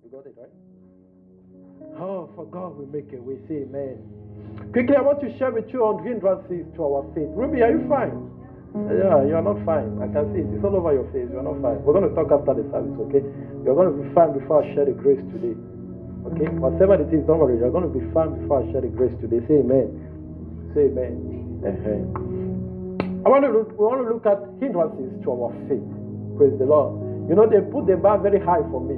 You got it, right? Oh, for God will make a way. Say amen. Quickly, I want to share with you on hindrances to our faith. Ruby, are you fine? Yeah, you are not fine. I can see it. It's all over your face. You are not fine. We're going to talk after the service, okay? You're going to be fine before I share the grace today. Okay? Whatever it is, don't worry. You're going to be fine before I share the grace today. Say amen. Say amen. We want to look at hindrances to our faith. Praise the Lord. You know, they put the bar very high for me.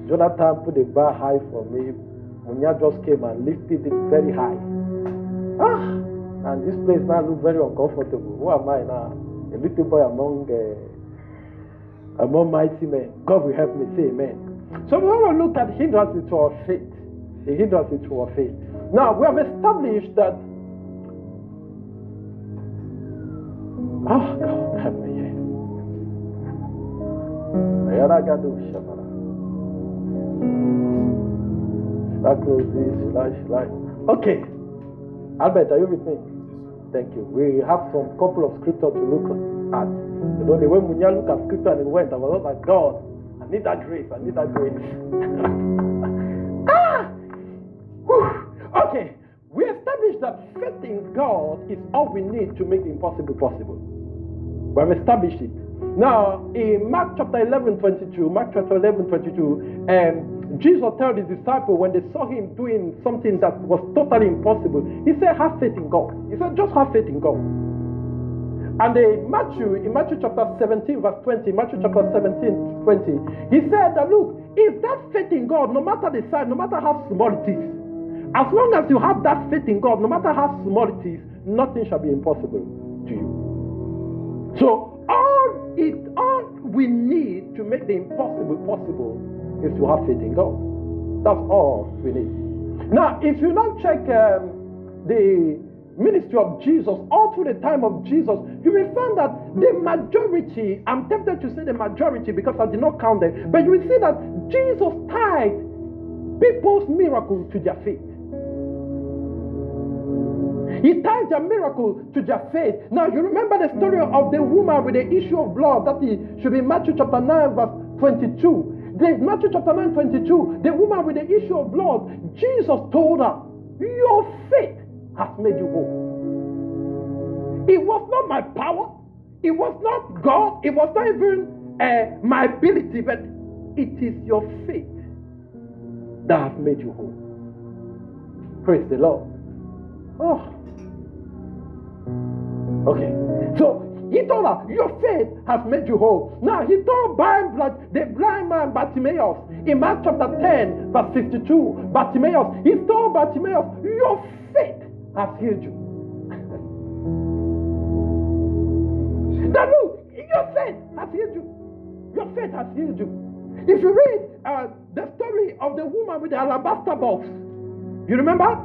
Jonathan put the bar high for me. Munya just came and lifted it very high. And this place now looks very uncomfortable. Who am I now? A little boy among mighty men. God will help me. Say amen. So we want to look at hindrances to our faith. The hindrances to our faith. Now, we have established that. Oh, God, help me here. Should I close this? Should I? Okay. Albert, are you with me? Thank you. We have some couple of scriptures to look at. You know, the way Munya looked at scripture and it went, I was like, God, I need that grace. I need that grace. Okay. We established that faith in God is all we need to make the impossible possible. We have established it. Now, in Mark chapter 11:22, Jesus told his disciples when they saw him doing something that was totally impossible, he said, have faith in God. He said, just have faith in God. And in Matthew chapter 17, verse 20, Matthew chapter 17, 20, he said that, look, if that faith in God, no matter the size, no matter how small it is, as long as you have that faith in God, no matter how small it is, nothing shall be impossible to you. So, all we need to make the impossible possible is to have faith in God. That's all we need. Now, if you now check the ministry of Jesus, all through the time of Jesus, you will find that the majority, I'm tempted to say the majority because I did not count them, but you will see that Jesus tied people's miracles to their faith. He tied their miracle to their faith. Now, you remember the story of the woman with the issue of blood. That should be Matthew chapter 9, verse 22. Matthew chapter 9, 22. The woman with the issue of blood, Jesus told her, your faith has made you whole. It was not my power. It was not God. It was not even my ability. But it is your faith that has made you whole. Praise the Lord. Oh. Okay, so he told her, your faith has made you whole. Now, he told the blind man Bartimaeus in Mark chapter 10, verse 52, Bartimaeus, he told Bartimaeus, your faith has healed you. Now, look, your faith has healed you. Your faith has healed you. If you read the story of the woman with the alabaster box, you remember?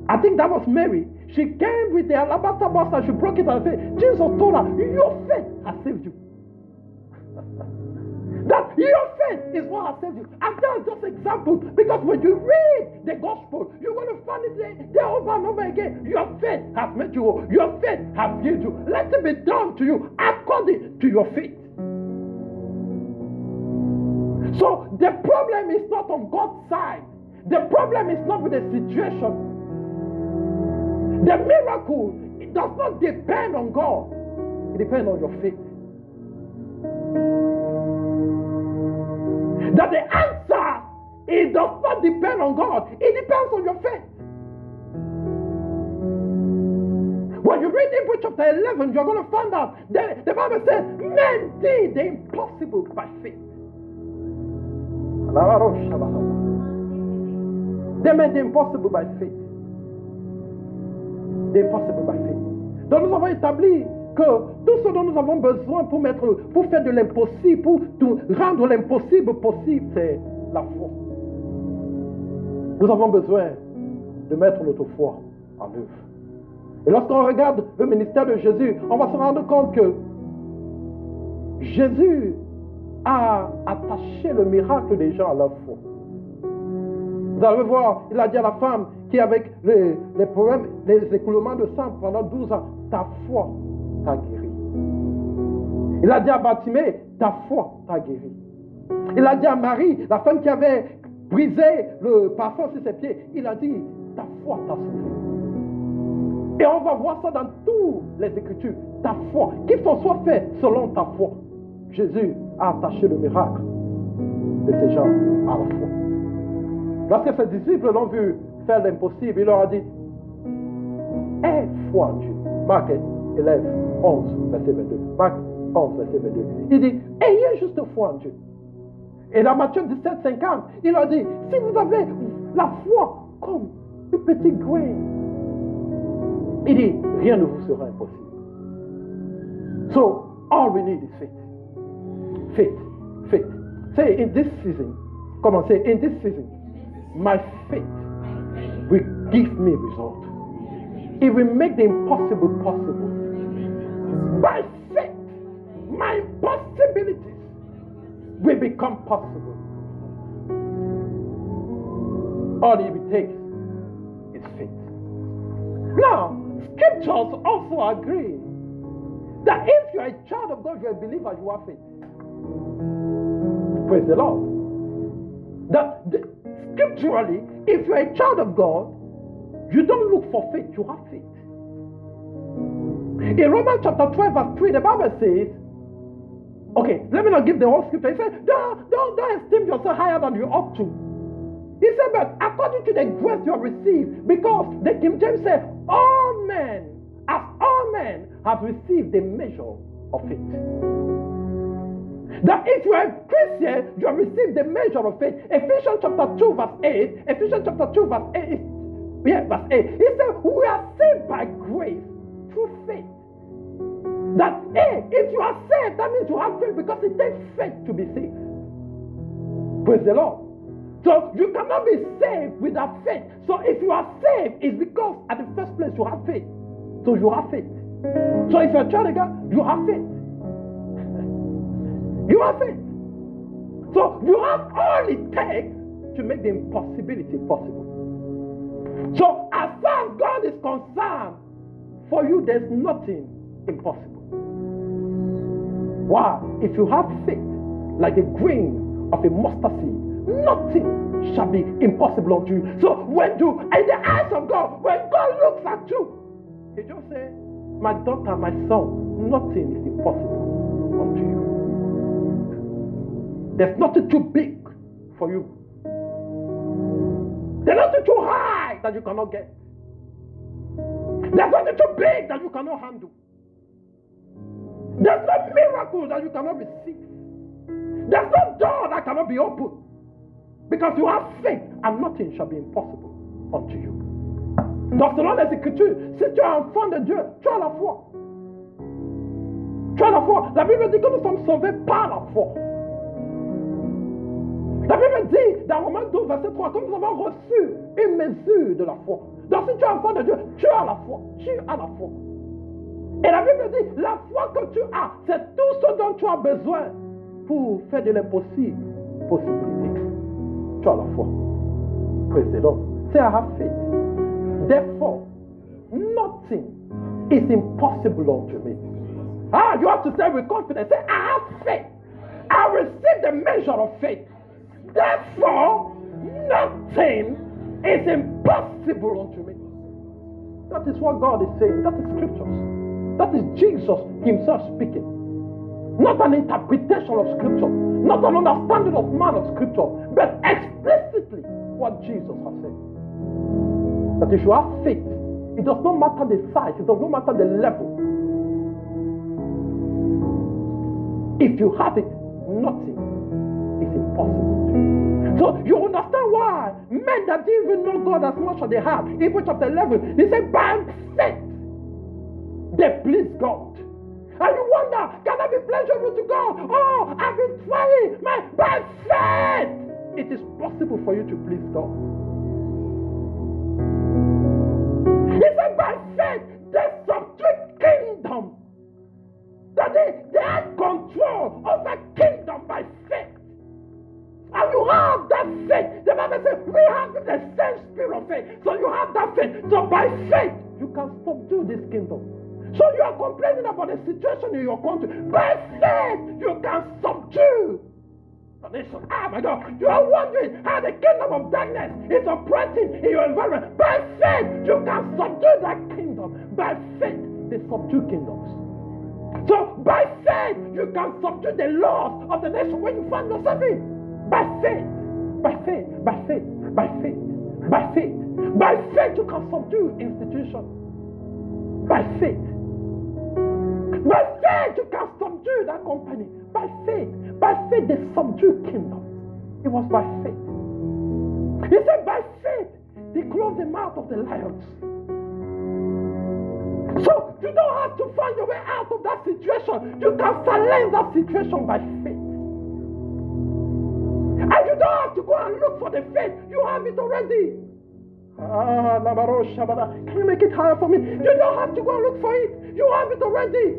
I think that was Mary. She came with the alabaster box and she broke it and said, Jesus told her, your faith has saved you. That your faith is what has saved you. And that's just example. Because when you read the gospel, you're going to find it there over and over again. Your faith has made you whole. Your faith has healed you. Let it be done to you according to your faith. So the problem is not on God's side. The problem is not with the situation. The miracle, it does not depend on God. It depends on your faith. That the answer, it does not depend on God. It depends on your faith. When you read Hebrews chapter 11, you're going to find out that the Bible says, men did the impossible by faith. They made the impossible by faith. Impossible by faith. Donc nous avons établi que tout ce dont nous avons besoin pour faire de l'impossible, pour rendre l'impossible possible, c'est la foi. Nous avons besoin de mettre notre foi en œuvre. Et lorsqu'on regarde le ministère de Jésus, on va se rendre compte que Jésus a attaché le miracle des gens à leur foi. Vous allez voir, il a dit à la femme qui avec les problèmes, les écoulements de sang pendant 12 ans, ta foi t'a guéri. Il a dit à Bartimée, ta foi t'a guéri. Il a dit à Marie, la femme qui avait brisé le parfum sur ses pieds, il a dit, ta foi t'a sauvé. Et on va voir ça dans toutes les Écritures. Ta foi, qu'il soit fait selon ta foi. Jésus a attaché le miracle de ces gens à la foi. Lorsque ses disciples l'ont vu faire l'impossible, il leur a dit, aie foi en Dieu. Marc 11, verset 22. Marc 11, verset 22. Il dit, ayez juste foi en Dieu. Et dans Matthieu 17, 50, il a dit, si vous avez la foi comme un petit grain, il dit, rien ne vous sera impossible. So, all we need is faith. Faith. Faith. Say, in this season, come on, say, in this season, my faith will give me result. It will make the impossible possible. By faith, my impossibilities will become possible. All it takes is faith. Now, scriptures also agree that if you are a child of God, you are a believer, you have faith. Praise the Lord. Scripturally, if you are a child of God, you don't look for faith, you have faith. In Romans chapter 12, verse 3, the Bible says, okay, let me not give the whole scripture. It says, don't esteem yourself higher than you ought to. He said, but according to the grace you have received, because the King James said, all men have received the measure of faith. That if you are a Christian, you have received the measure of faith. Ephesians chapter 2, verse 8. Ephesians chapter 2, verse 8. Verse 8. He said, we are saved by grace through faith. That, if you are saved, that means you have faith, because it takes faith to be saved. Praise the Lord. So you cannot be saved without faith. So if you are saved, it's because at the first place you have faith. So you have faith. So if you're a child of God, you have faith. You have faith. So you have all it takes to make the impossibility possible. So as far as God is concerned, for you there's nothing impossible. Why? If you have faith like a grain of a mustard seed, nothing shall be impossible unto you. So when you, in the eyes of God, when God looks at you, He just says, my daughter, my son, nothing is impossible unto you. There's nothing too big for you. There's nothing too high that you cannot get. There's nothing too big that you cannot handle. There's no miracle that you cannot receive. There's no door that cannot be opened. Because you have faith, and nothing shall be impossible unto you. Dans selon les Écritures, si tu es un enfant de Dieu, tu as la foi. Tu as la foi. La Bible dit que nous sommes sauvés par la foi. La Bible dit dans Romains 12, verset 3, que nous avons reçu une mesure de la foi. Donc si tu es un enfant de Dieu, tu as la foi. Tu as la foi. Et la Bible dit, la foi que tu as, c'est tout ce dont tu as besoin pour faire de l'impossible possibilité. Tu as la foi. Praise the Lord. Say, I have faith. Therefore, nothing is impossible unto me. You have to say with confidence, say, I have faith. I receive the measure of faith. Therefore, nothing is impossible unto me. That is what God is saying. That is scriptures. That is Jesus himself speaking. Not an interpretation of scripture. Not an understanding of man of scripture. But explicitly what Jesus has said. That if you have faith, it does not matter the size. It does not matter the level. If you have it, nothing is impossible to you. So you understand why men that didn't even know God as much as they have, Hebrews chapter 11, he said, by faith, they please God. And you wonder, can I be pleasurable to God? Oh, I've been trying. By faith, it is possible for you to please God. He said, by faith, they subdue kingdom. That they had control over kingdom by faith. And you have that faith. The Bible says, we have the same spirit of faith. So you have that faith. So by faith, you can subdue this kingdom. So you are complaining about the situation in your country. By faith, you can subdue your nation. Ah, my God. You are wondering how the kingdom of darkness is operating in your environment. By faith, you can subdue that kingdom. By faith, they subdue kingdoms. So, by faith, you can subdue the laws of the nation where you find yourself in. By faith, by faith, by faith, by faith, by faith. By faith, you can subdue institutions. By faith. By faith, you can subdue that company. By faith, they subdue kingdom. It was by faith. He said, by faith, they closed the mouth of the lions. So you don't have to find your way out of that situation. You can silence that situation by faith. And you don't have to go and look for the faith. You have it already. Can you make it higher for me? You don't have to go and look for it. You have it already.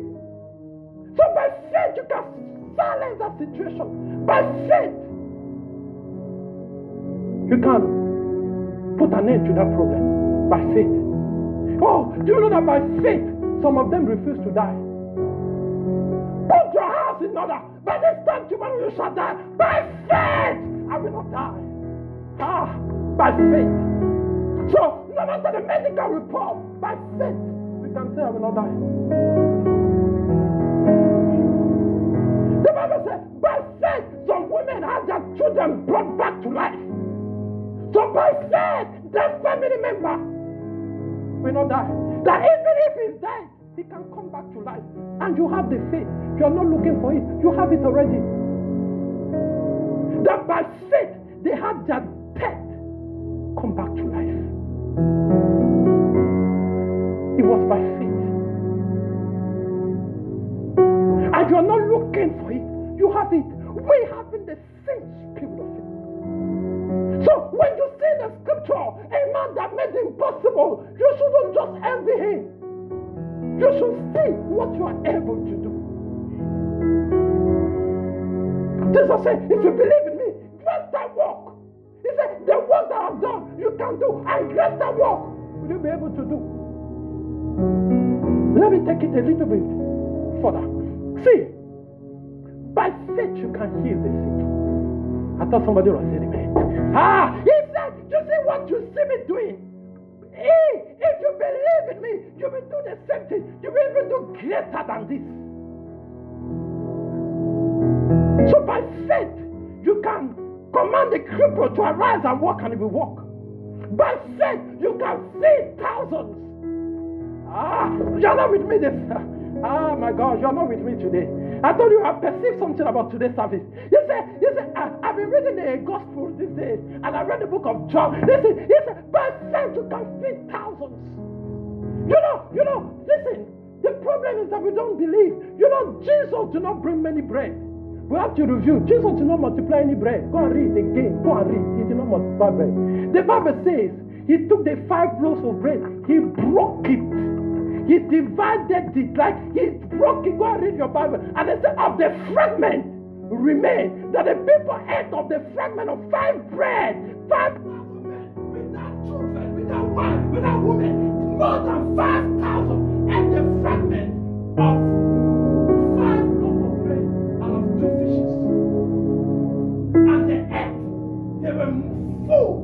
So by faith, you can silence that situation. By faith, you can put an end to that problem. By faith. Oh, do you know that by faith, some of them refuse to die? Put your house in order. By this time tomorrow you shall die. By faith, I will not die. By faith. So, no matter the medical report, by faith, we can say I will not die. The Bible says, by faith, some women had their children brought back to life. So by faith, their family member will not die. That even if he's dead, he can come back to life. And you have the faith. You are not looking for it. You have it already. That by faith, they had their dead come back to life. It was by faith. And you are not looking for it. You have it. We have in the same spirit of faith. So when you see the scripture, a man that made the impossible, you shouldn't just envy him. You should see what you are able to do. Jesus said, if you believe in me, greater work. He said, the work that I've done, you can do, and greater work will you be able to do. Let me take it a little bit further. See, by faith you can heal the sick. I thought somebody was saying amen. He said, you see what you see me doing? If you believe in me, you will do the same thing. You will even do greater than this. So by faith, you can command the cripple to arise and walk, and he will walk. By faith, you can feed thousands. You're not with me this. My God, you're not with me today. I told you I perceived something about today's service. You said, I've been reading the gospel these days, and I read the book of John. Listen, he said, by faith you can feed thousands. You know, listen, the problem is that we don't believe. Jesus did not bring many bread. We have to review. Jesus did not multiply any bread. Go and read again. Go and read. He did not multiply bread. The Bible says, he took the 5 loaves of bread. He broke it. He divided it, like he broke it. Go and read your Bible. And they said, of the fragment remained, that the people ate of the fragment of 5 bread. 5,000 men, without children, without wives, without women, more than 5,000 ate the fragment of 5 loaves of bread and of 2 fishes. And they ate. They were full,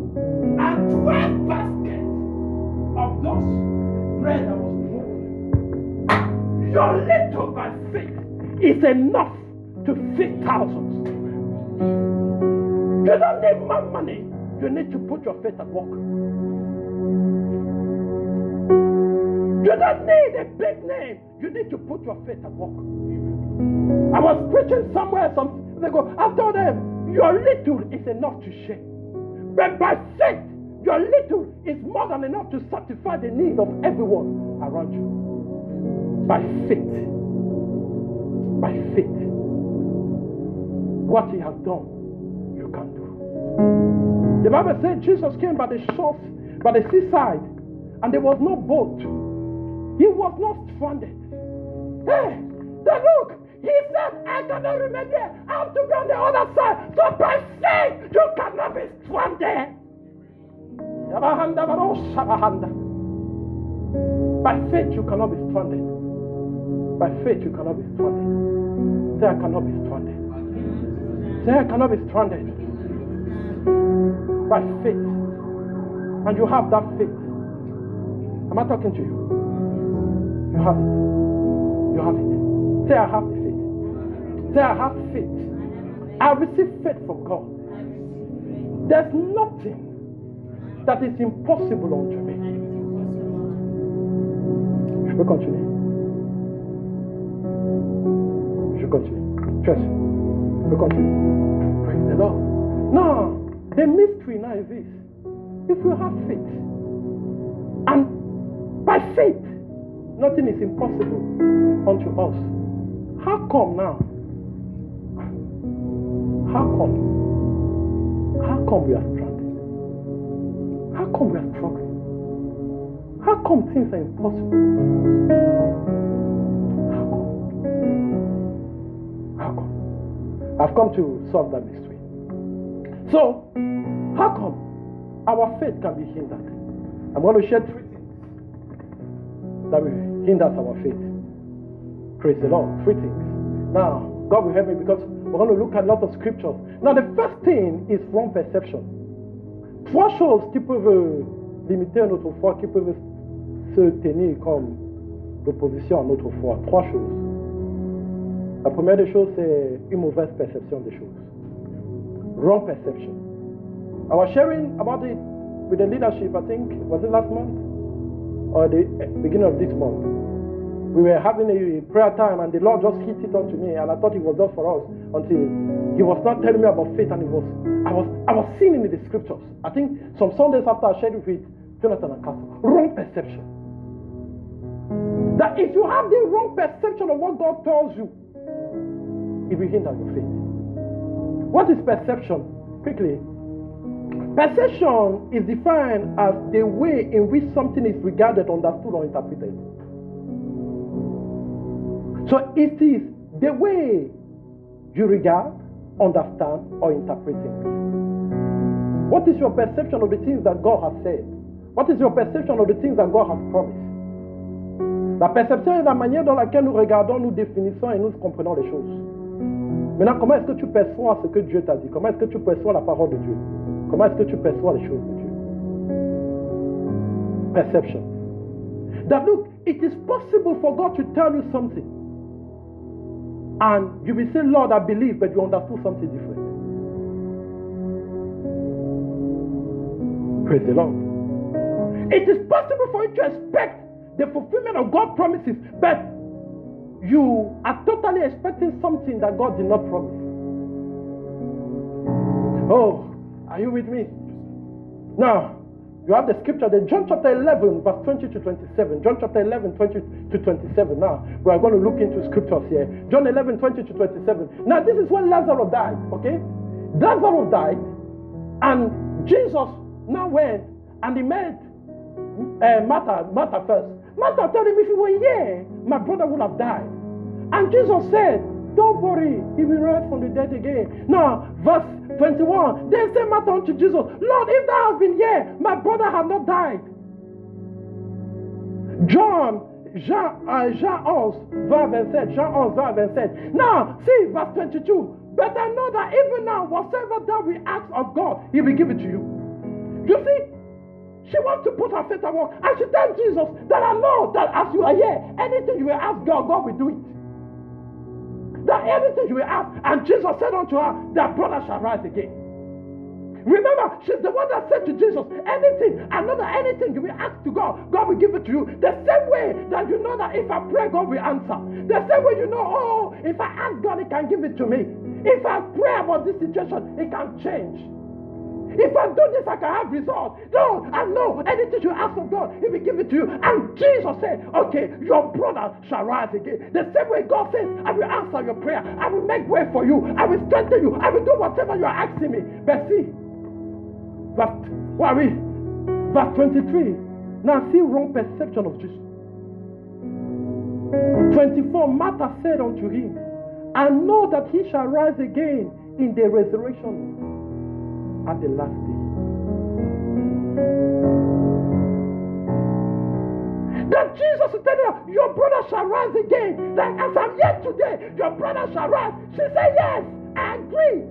and 12 baskets of those bread that was your little by faith is enough to feed thousands. You don't need more money. You need to put your faith at work. You don't need a big name. You need to put your faith at work. I was preaching somewhere some days ago. I told them, your little is enough to share. But by faith, your little is more than enough to satisfy the need of everyone around you. By faith. By faith. What he has done, you can do. The Bible said Jesus came by the shores, by the seaside, and there was no boat. He was not stranded. Hey, look, he said, I cannot remain here. I have to be on the other side. So by faith, you cannot be stranded. By faith, you cannot be stranded. By faith, you cannot be stranded. Say, I cannot be stranded. Say, Say, I cannot be stranded. By faith. And you have that faith. Am I talking to you? You have it. You have it. Say, I have the faith. Say, I have faith. I receive faith from God. There's nothing that is impossible unto me. We continue. We should continue. Trust. We continue. Praise the Lord. Now, the mystery now is this. If you have faith, and by faith, nothing is impossible unto us. How come now? How come? How come we are stranded? How come we are struggling? How come things are impossible? How come? How come? I've come to solve that mystery. So, how come our faith can be hindered? I'm going to share 3 things that will hinder our faith. Praise the Lord. 3 things. Now, God will help me because we're going to look at a lot of scriptures. Now, the first thing is wrong perception. 3 choses qui peuvent limiter notre foi, qui peuvent se tenir comme l'opposition à notre foi. 3 choses. La première des choses, c'est une mauvaise perception des choses. Wrong perception. I was sharing about it with the leadership, I think, was it last month? Or the beginning of this month? We were having a prayer time and the Lord just hit it onto me and I thought it was just for us until He was not telling me about faith and I was seeing it in the scriptures. I think some Sundays after I shared it with Jonathan and Castle. Wrong perception. That if you have the wrong perception of what God tells you, it will hinder your faith. What is perception? Quickly. Perception is defined as the way in which something is regarded, understood, or interpreted. So it is the way you regard, understand, or interpret things. What is your perception of the things that God has said? What is your perception of the things that God has promised? La perception est la manière dans laquelle nous regardons, nous définissons et nous comprenons les choses. Maintenant, comment est-ce que tu perçois ce que Dieu t'a dit? Comment est-ce que tu perçois la parole de Dieu? Comment est-ce que tu perçois les choses de Dieu? Perception. That look, it is possible for God to tell you something. And you will say, Lord, I believe, but you understood something different. Praise the Lord. It is possible for you to expect the fulfillment of God's promises, but you are totally expecting something that God did not promise. Oh, are you with me? Now, you have the scripture, the John chapter 11, verse 20 to 27. John chapter 11, 20 to 27. Now, we are going to look into scriptures here. John 11, 20 to 27. Now, this is when Lazarus died, okay? Lazarus died, and Jesus now went and he met Martha first. Martha told him, if you were here, my brother would have died. And Jesus said, don't worry, he will rise from the dead again. Now, verse 21. Then said Martha unto Jesus, Lord, if thou hast been here, my brother had not died. Jean 11, verse 7. Now, see, verse 22. But I know that even now, whatsoever thou wilt ask of God, he will give it to you. You see, she wants to put her faith at work. And she tells Jesus that I know that as you are here, anything you will ask God, God will do it. That anything you will ask. And Jesus said unto her, that brother shall rise again. Remember, she's the one that said to Jesus, anything, I know that anything you will ask to God, God will give it to you. The same way that you know that if I pray, God will answer. The same way you know, oh, if I ask God, He can give it to me. If I pray about this situation, it can change. If I do this, I can have results. No, I know anything you ask of God, He will give it to you. And Jesus said, okay, your brother shall rise again. The same way God says, I will answer your prayer. I will make way for you. I will strengthen you. I will do whatever you are asking me. But see, verse 23. Now see wrong perception of Jesus. 24, Martha said unto him, I know that he shall rise again in the resurrection at the last day. That Jesus is telling her, your brother shall rise again. That as I'm here today, your brother shall rise. She said, yes, I agree.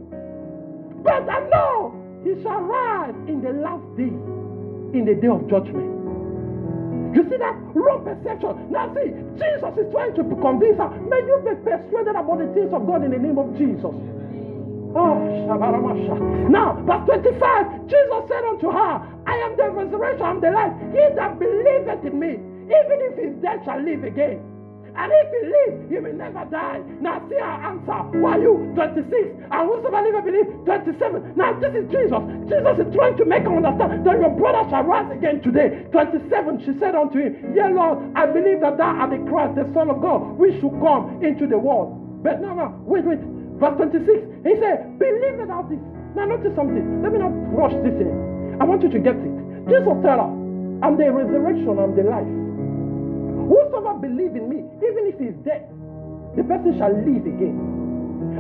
But I know he shall rise in the last day, in the day of judgment. You see that wrong perception. Now see, Jesus is trying to convince her. May you be persuaded about the things of God in the name of Jesus. Oh, now, verse 25, Jesus said unto her, I am the resurrection and the life. He that believeth in me, even if he is dead, shall live again. And if he lives, he will never die. Now see our answer. Why you? 26. And whosoever liveth believe, 27. Now this is Jesus. Jesus is trying to make her understand that your brother shall rise again today. 27. She said unto him, Yea, Lord, I believe that thou art the Christ, the Son of God, which should come into the world. But no, wait. Verse 26. He said, believe without this. Now notice something. Let me not rush this in. I want you to get it. Jesus said, I'm the resurrection, I'm the life. Whosoever believe in me, even if he is dead, the person shall live again.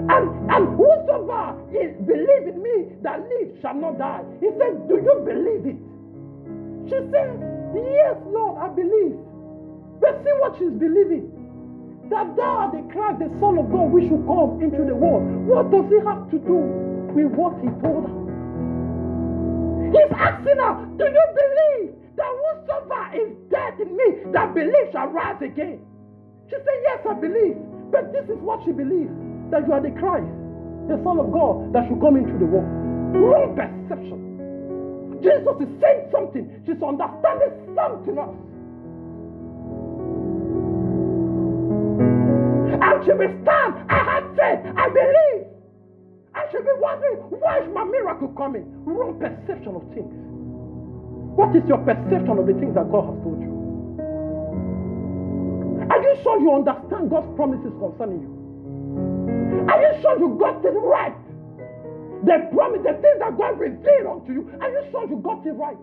And whosoever believe in me that lives shall not die. He said, do you believe it? She said, yes, Lord, I believe. But see what she's believing. That thou art the Christ, the Son of God, which should come into the world. What does he have to do with what he told her? He's asking her, do you believe that whosoever is dead in me, that believes shall rise again? She said, yes, I believe. But this is what she believes, that you are the Christ, the Son of God, that should come into the world. Wrong perception. Jesus is saying something. She's understanding something else. And she will stand. I have faith. I believe. And she'll be wondering, why is my miracle coming? Wrong perception of things. What is your perception of the things that God has told you? Are you sure you understand God's promises concerning you? Are you sure you got it right? The promise, the things that God revealed unto you, are you sure you got it right?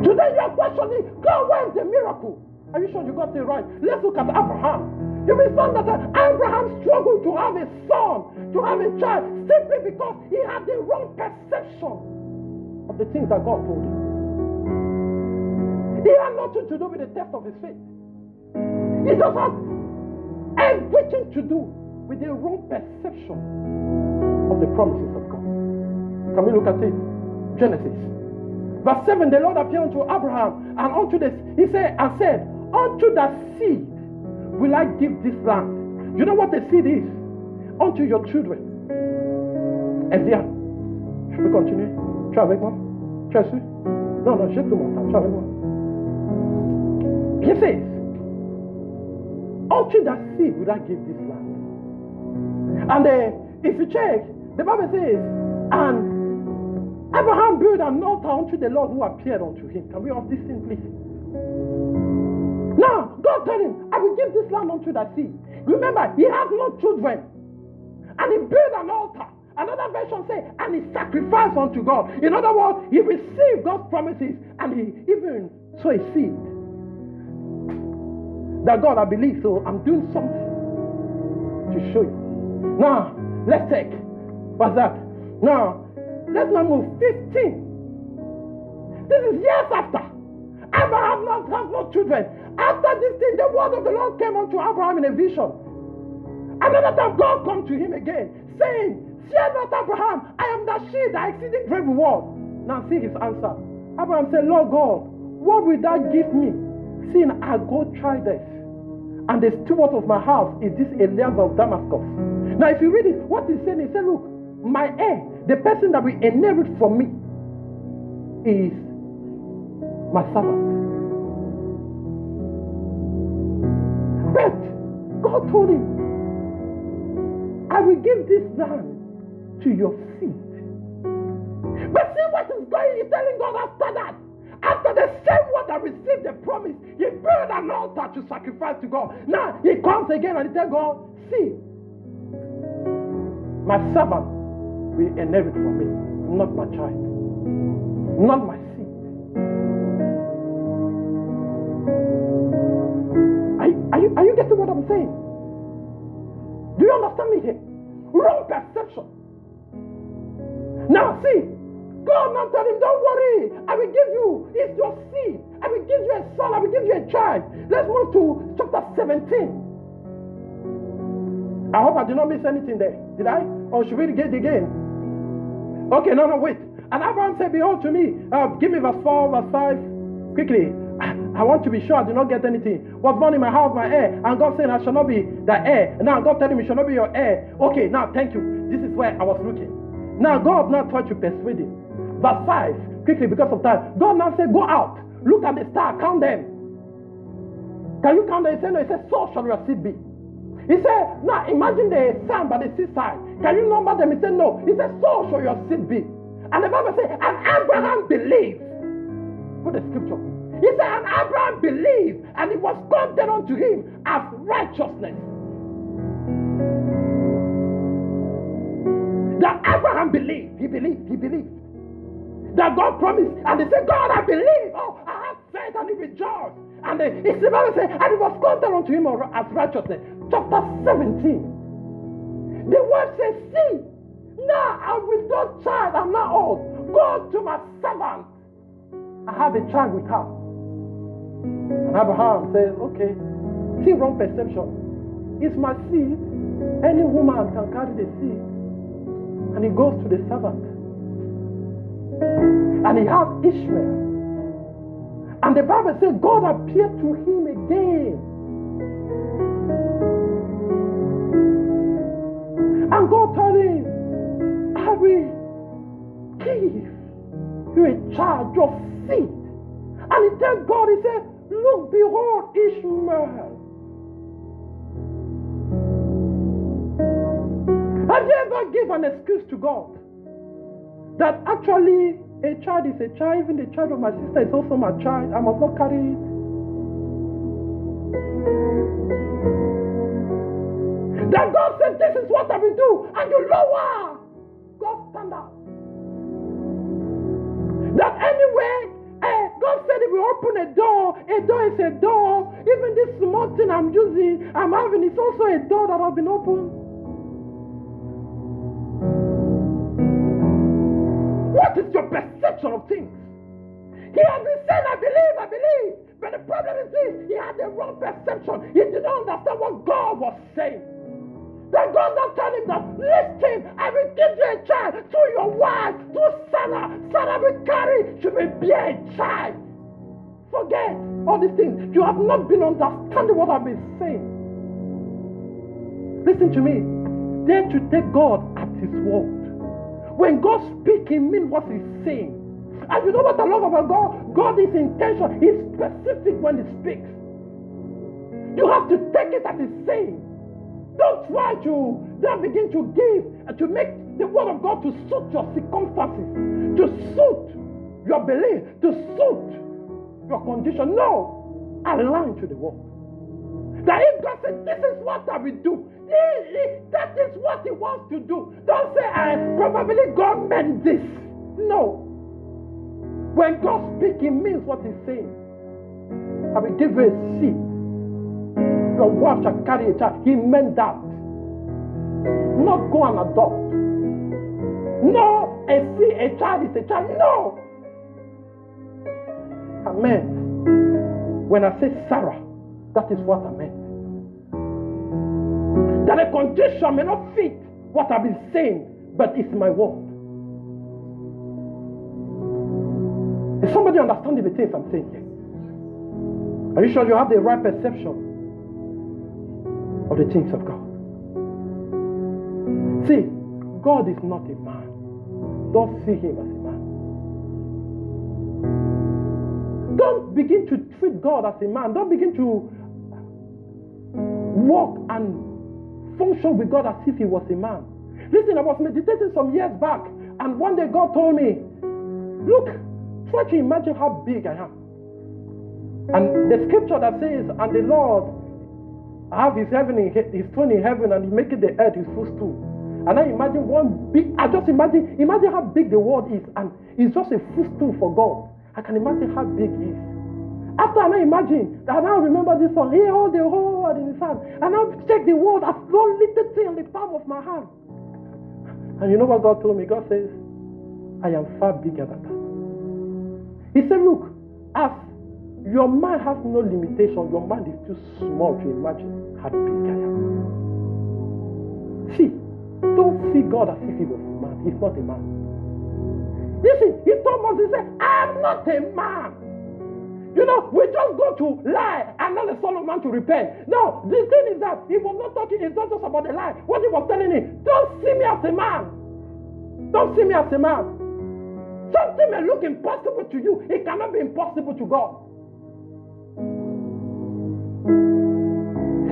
Today you are questioning, God, where is the miracle? Are you sure you got it right? Let's look at Abraham. You will find that Abraham struggled to have a son, to have a child, simply because he had the wrong perception of the things that God told him. He had nothing to do with the test of his faith. He just had everything to do with the wrong perception of the promises of God. Can we look at it? Genesis. Verse 7, the Lord appeared unto Abraham and unto this, he said, unto that seed will I give this land. You know what the seed is? Unto your children. Ezia. Should we continue? Try avec moi. Try see? No, j'ai tout mon temps. Try avec moi. He says, unto that seed will I give this land. And if you check, the Bible says, and Abraham built an altar unto the Lord who appeared unto him. Can we off this thing, please? Now, God told him, I will give this land unto that seed. Remember, he has no children. And he built an altar. Another version says, and he sacrificed unto God. In other words, he received God's promises and he even sowed a seed. That God, I believe, so I'm doing something to show you. Now, let's take, what's that? Now, let's now move 15. This is years after. Abraham has no children. After this thing, the word of the Lord came unto Abraham in a vision. Another time, God come to him again, saying, fear not, Abraham, I am the shield, the exceeding great reward. Now see his answer. Abraham said, Lord God, what will thou give me, seeing I go try this? And the steward of my house is this Eliezer of Damascus. Now if you read it, what he's saying, he said, look, my heir, the person that will inherit from me, is my servant. But God told him, I will give this land to your seed. But see what is going, he's telling God after that. After the same one that received the promise, he built an altar to sacrifice to God. Now he comes again and he tells God, see, my servant will inherit from me, not my child, not my seed. Are you getting what I'm saying? Do you understand me here? Wrong perception. Now see, God now tell him, don't worry, I will give you, it's your seed. I will give you a son, I will give you a child. Let's move to chapter 17. I hope I did not miss anything there. Did I? Or should we get it again? Okay, no, wait. And Abraham said, behold to me. Give me verse 4, verse 5. Quickly. I want to be sure I did not get anything. Was born in my house, my heir. And God said, I shall not be the heir. And now God telling me, shall not be your heir. Okay, now thank you. This is where I was looking. Now God now tried to persuade him. Verse 5, quickly because of time. God now said, go out. Look at the star, count them. Can you count them? He said, no. He said, so shall your seed be. He said, now imagine the sand by the seaside. Can you number them? He said, no. He said, so shall your seed be. And the Bible says, and Abraham believed. Put the scripture. He said, and Abraham believed, and it was counted unto him as righteousness. That Abraham believed. He believed. That God promised. And he said, God, I believe. Oh, I have faith, and he rejoiced. And it's the Bible says, and it was counted unto him as righteousness. Chapter 17. The word says, see, now I'm with that child, I'm not old. Go to my servant. I have a child with her. And Abraham says, okay. See, wrong perception. It's my seed. Any woman can carry the seed. And he goes to the servant. And he has Ishmael. And the Bible says God appeared to him again. And God told him, I will give you a child, your seed. And he told God, he said, look, behold Ishmael. Have you ever given an excuse to God that actually a child is a child, even the child of my sister is also my child, I must not carry it? That God said, this is what I will do, and you lower. God stand up. That anyway, God said if we open a door is a door. Even this small thing I'm having, is also a door that has been opened. What is your perception of things? He has been saying, I believe. But the problem is this, he had the wrong perception. He did not understand what God was saying. That God not told him that, listen, I will give you a child to your wife, to Sarah. Sarah will carry, she will bear a child. Forget all these things. You have not been understanding what I've been saying. Listen to me. Dare to take God at his word. When God speaks, he means what he's saying. And you know what I love about God? God is intentional. He's specific when he speaks. You have to take it as he's saying. Don't try to then begin to give and to make the word of God to suit your circumstances, to suit your belief, to suit your condition. No, align to the word. That if God said, this is what I will do, that is what he wants to do. Don't say, probably God meant this. No. When God speaks, he means what he's saying. I will give you a seed. Your wife shall carry a child. He meant that. Not go and adopt. No, a child is a child. No. I meant, when I say Sarah, that is what I meant. That a condition may not fit what I've been saying, but it's my word. Is somebody understanding the things I'm saying here? Are you sure you have the right perception of the things of God? See, God is not a man. Don't see him as a man. Don't begin to treat God as a man. Don't begin to walk and function with God as if he was a man. Listen, I was meditating some years back, and one day God told me, look, try to imagine how big I am. And the scripture that says, and the Lord have his throne in heaven, and he maketh the earth his footstool. And I imagine one big, imagine how big the world is, and it's just a footstool for God. I can imagine how big it is. After I imagine, I now remember this song, here all the whole world in his hand. And I check the world as one little thing on the palm of my hand. And you know what God told me? God says, I am far bigger than that. He said, look, as your mind has no limitation, your mind is too small to imagine how big I am. See, don't see God as if he was a man. He's not a man. Listen, he told Moses, he said, I am not a man. You know, we just go to lie and not the Son of Man to repent. No, the thing is that he was not talking, it's not just about the lie. What he was telling him, don't see me as a man. Don't see me as a man. Something may look impossible to you, it cannot be impossible to God.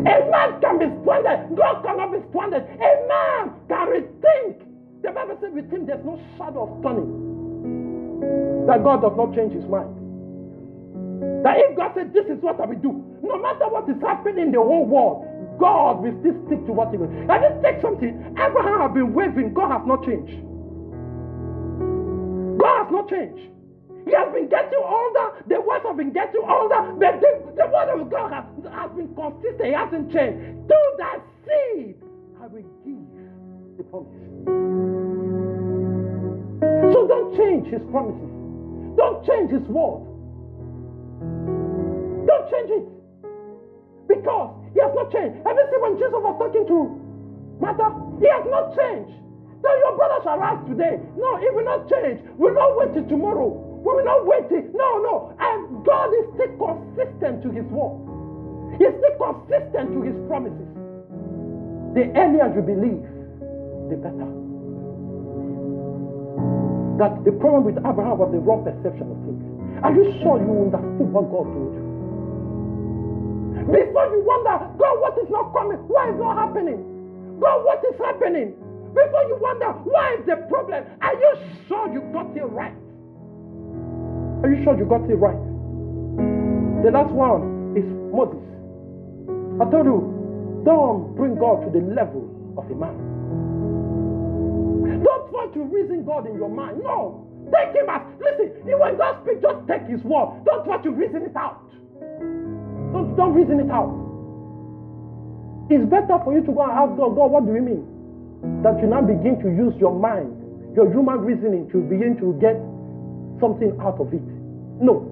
A man can be stranded, God cannot be stranded. A man can rethink. The Bible says with him there's no shadow of turning. That God does not change his mind. That if God said this is what I will do, no matter what is happening in the whole world, God will still stick to what he will. And let's take something. Abraham has been wavering, God has not changed. God has not changed. He has been getting older, the words have been getting older, but the word of God has been consistent, it hasn't changed. Through that seed, I will give the promise. So don't change his promises. Don't change his word. Don't change it. Because he has not changed. Have you seen when Jesus was talking to Martha? He has not changed. So your brother shall rise today. No, he will not change. We will not wait till tomorrow. We will not wait till. No. And God is still consistent to his word. He is still consistent to his promises. The earlier you believe, the better. That the problem with Abraham was the wrong perception of things. Are you sure you understood what God told you? Before you wonder, God, what is not coming? Why is not happening? God, what is happening? Before you wonder, why is the problem? Are you sure you got it right? Are you sure you got it right? The last one is Moses. I told you, don't bring God to the level of a man. Don't try to reason God in your mind. No. Take him as, listen, when God speaks, just take his word. Don't try to reason it out. Don't reason it out. It's better for you to go and ask God, God, what do you mean? That you now begin to use your mind, your human reasoning to begin to get something out of it. No.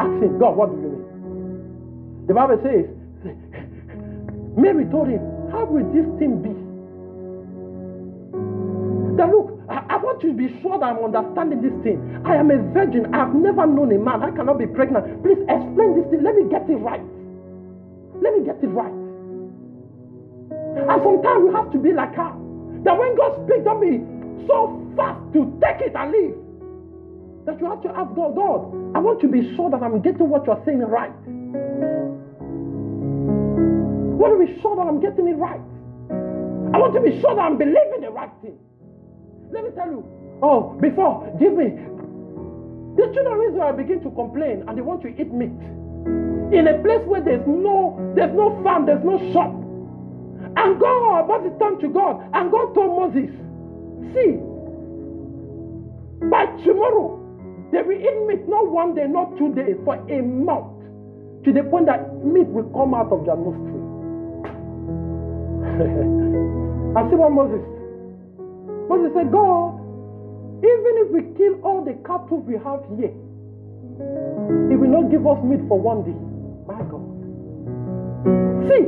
Ask him, God, what do you mean? The Bible says, Mary told him, how will this thing be? That look, I want you to be sure that I'm understanding this thing. I am a virgin. I've never known a man. I cannot be pregnant. Please explain this thing. Let me get it right. Let me get it right. And sometimes we have to be like her. That when God speaks, don't be so fast to take it and leave. That you have to ask God, God, I want to be sure that I'm getting what you're saying right. I want to be sure that I'm getting it right. I want to be sure that I'm believing the right thing. Let me tell you, before, give me. The children of Israel begin to complain and they want to eat meat. In a place where there's no farm, there's no shop. And God, Moses turned to God, and God told Moses, see, by tomorrow, they will eat meat, not 1 day, not 2 days, for a month, to the point that meat will come out of their nostril. And see what Moses said, God, even if we kill all the cattle we have here, He will not give us meat for 1 day. My God. See,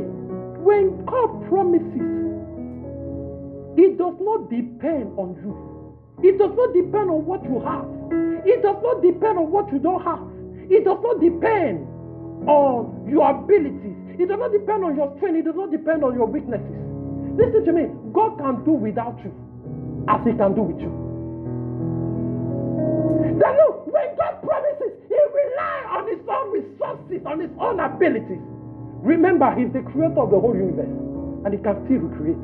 when God promises, it does not depend on you. It does not depend on what you have. It does not depend on what you don't have. It does not depend on your abilities. It does not depend on your strength. It does not depend on your weaknesses. Listen to me. God can do without you as He can do with you. Then look, when God promises, He relies on His own resources, on His own abilities. Remember, He's the creator of the whole universe, and He can still recreate.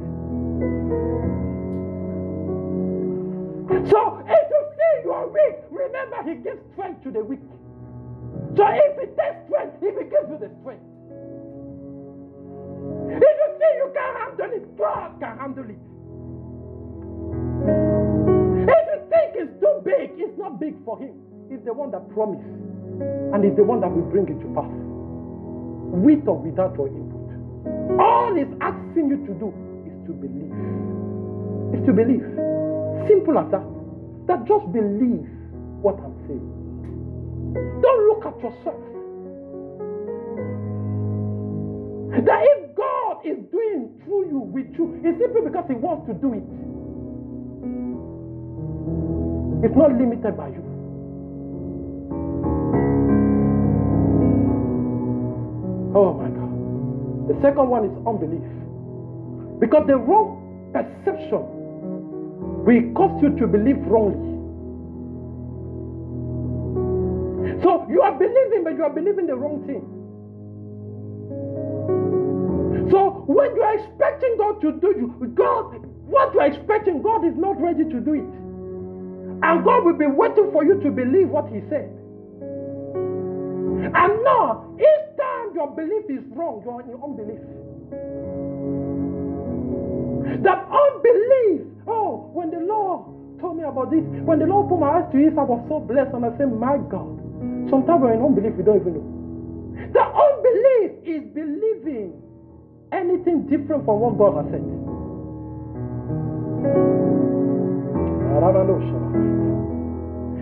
So, if you feel you are weak, remember He gives strength to the weak. So if He takes strength, He will give you the strength. If you feel you can't handle it, God can handle it. If you think it's too big, it's not big for Him. He's the one that promised, and He's the one that will bring it to pass, with or without your input. All He's asking you to do is to believe. It's to believe. Simple as that. That just believe what I'm saying. Don't look at yourself. That if God God is doing through you, with you, is simply because He wants to do it. It's not limited by you. Oh my God. The second one is unbelief. Because the wrong perception will cause you to believe wrongly. So you are believing, but you are believing the wrong thing. So when you are expecting God to do you, what you are expecting, God is not ready to do it. And God will be waiting for you to believe what He said. And now, each time your belief is wrong, you are in unbelief. That unbelief, oh, when the Lord told me about this, when the Lord put my eyes to it, I was so blessed, and I said, my God, sometimes we're in unbelief, we don't even know. The unbelief is believing anything different from what God has said.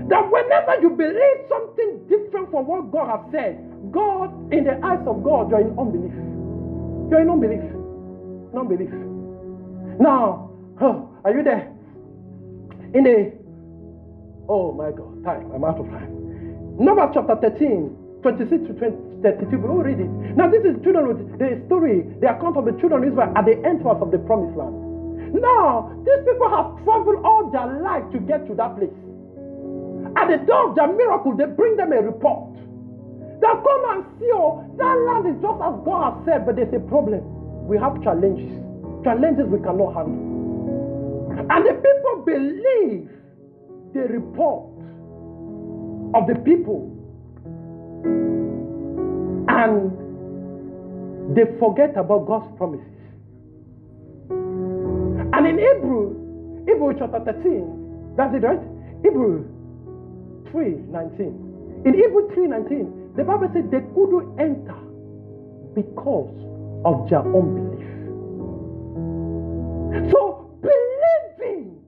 That whenever you believe something different from what God has said, God, in the eyes of God, you're in unbelief. You're in unbelief. Non-belief. Now, are you there? Oh my God, time. I'm out of time. Numbers chapter 13, 26 to 32. We will read it. Now, this is the story, the account of the children of Israel at the entrance of the promised land. Now, these people have traveled all their life to get to that place. At the door of their miracle, they bring them a report. They come and see, oh, that land is just as God has said, but there's a problem. We have challenges. Challenges we cannot handle. And the people believe the report of the people. And they forget about God's promises. And in Hebrew chapter 13, that's it, right? Hebrew 3:19. In Hebrew 3:19, the Bible said they couldn't enter because of their unbelief. So believing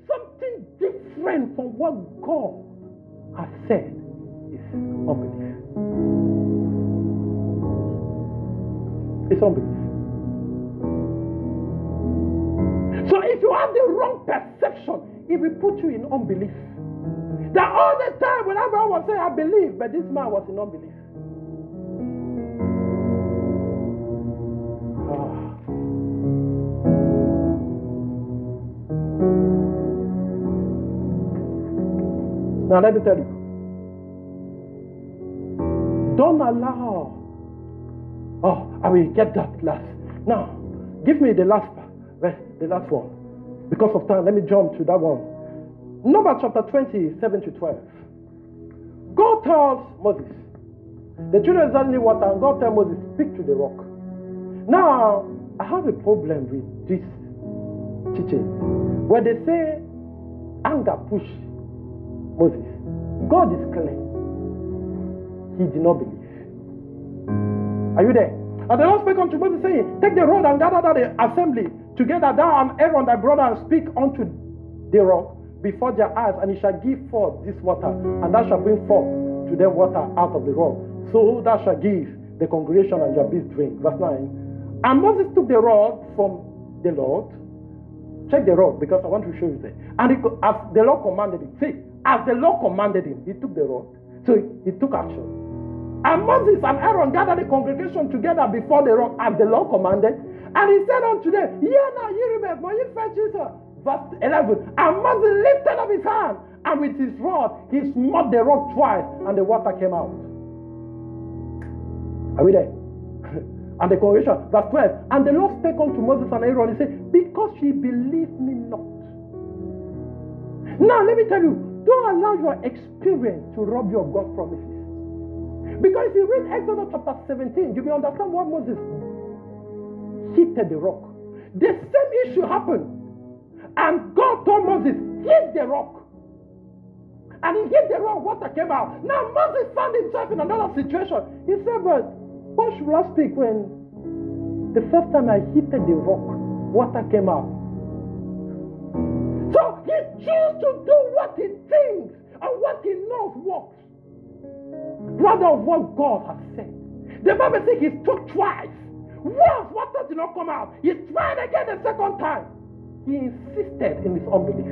something different from what God has said is unbelief. It's unbelief. So if you have the wrong perception, it will put you in unbelief. That all the time when Abraham was saying, I believe, but this man was in unbelief. Now let me tell you. Don't allow. Oh, I will get that last. Now, give me the last part. The last one. Because of time, let me jump to that one. Numbers chapter 20, 7 to 12. God tells Moses, the children of Israel need water, and God tells Moses, speak to the rock. Now, I have a problem with this teaching. Where they say, anger push Moses. God is clear. He did not believe. Are you there? And the Lord spake unto Moses, saying, take the rod and gather the assembly together, thou and Aaron thy brother, and speak unto the rock before their eyes, and it shall give forth this water, and thou shalt bring forth to them water out of the rock. So thou shalt give the congregation and your beasts drink. Verse 9. And Moses took the rod from the Lord. Check the rod, because I want to show you that. And as the Lord commanded him. See, as the Lord commanded him, he took the rod. So he took action. And Moses and Aaron gathered the congregation together before the rock as the Lord commanded. And he said unto them, yeah, now you remember, you fetch Jesus. Verse 11. And Moses lifted up his hand, and with his rod, he smote the rock twice, and the water came out. Are we there? And the congregation, verse 12. And the Lord spake unto Moses and Aaron, he said, because ye believe me not. Now, let me tell you, don't allow your experience to rob you of God's promises. Because if you read Exodus chapter 17, you will understand why Moses hit the rock. The same issue happened. And God told Moses, hit the rock. And he hit the rock, water came out. Now Moses found himself in another situation. He said, but what should I speak when the first time I hit the rock, water came out? So he chose to do what he thinks and what he knows works, rather than what God has said. The Bible says he struck twice. Once water did not come out, he tried again the second time. He insisted in his unbelief.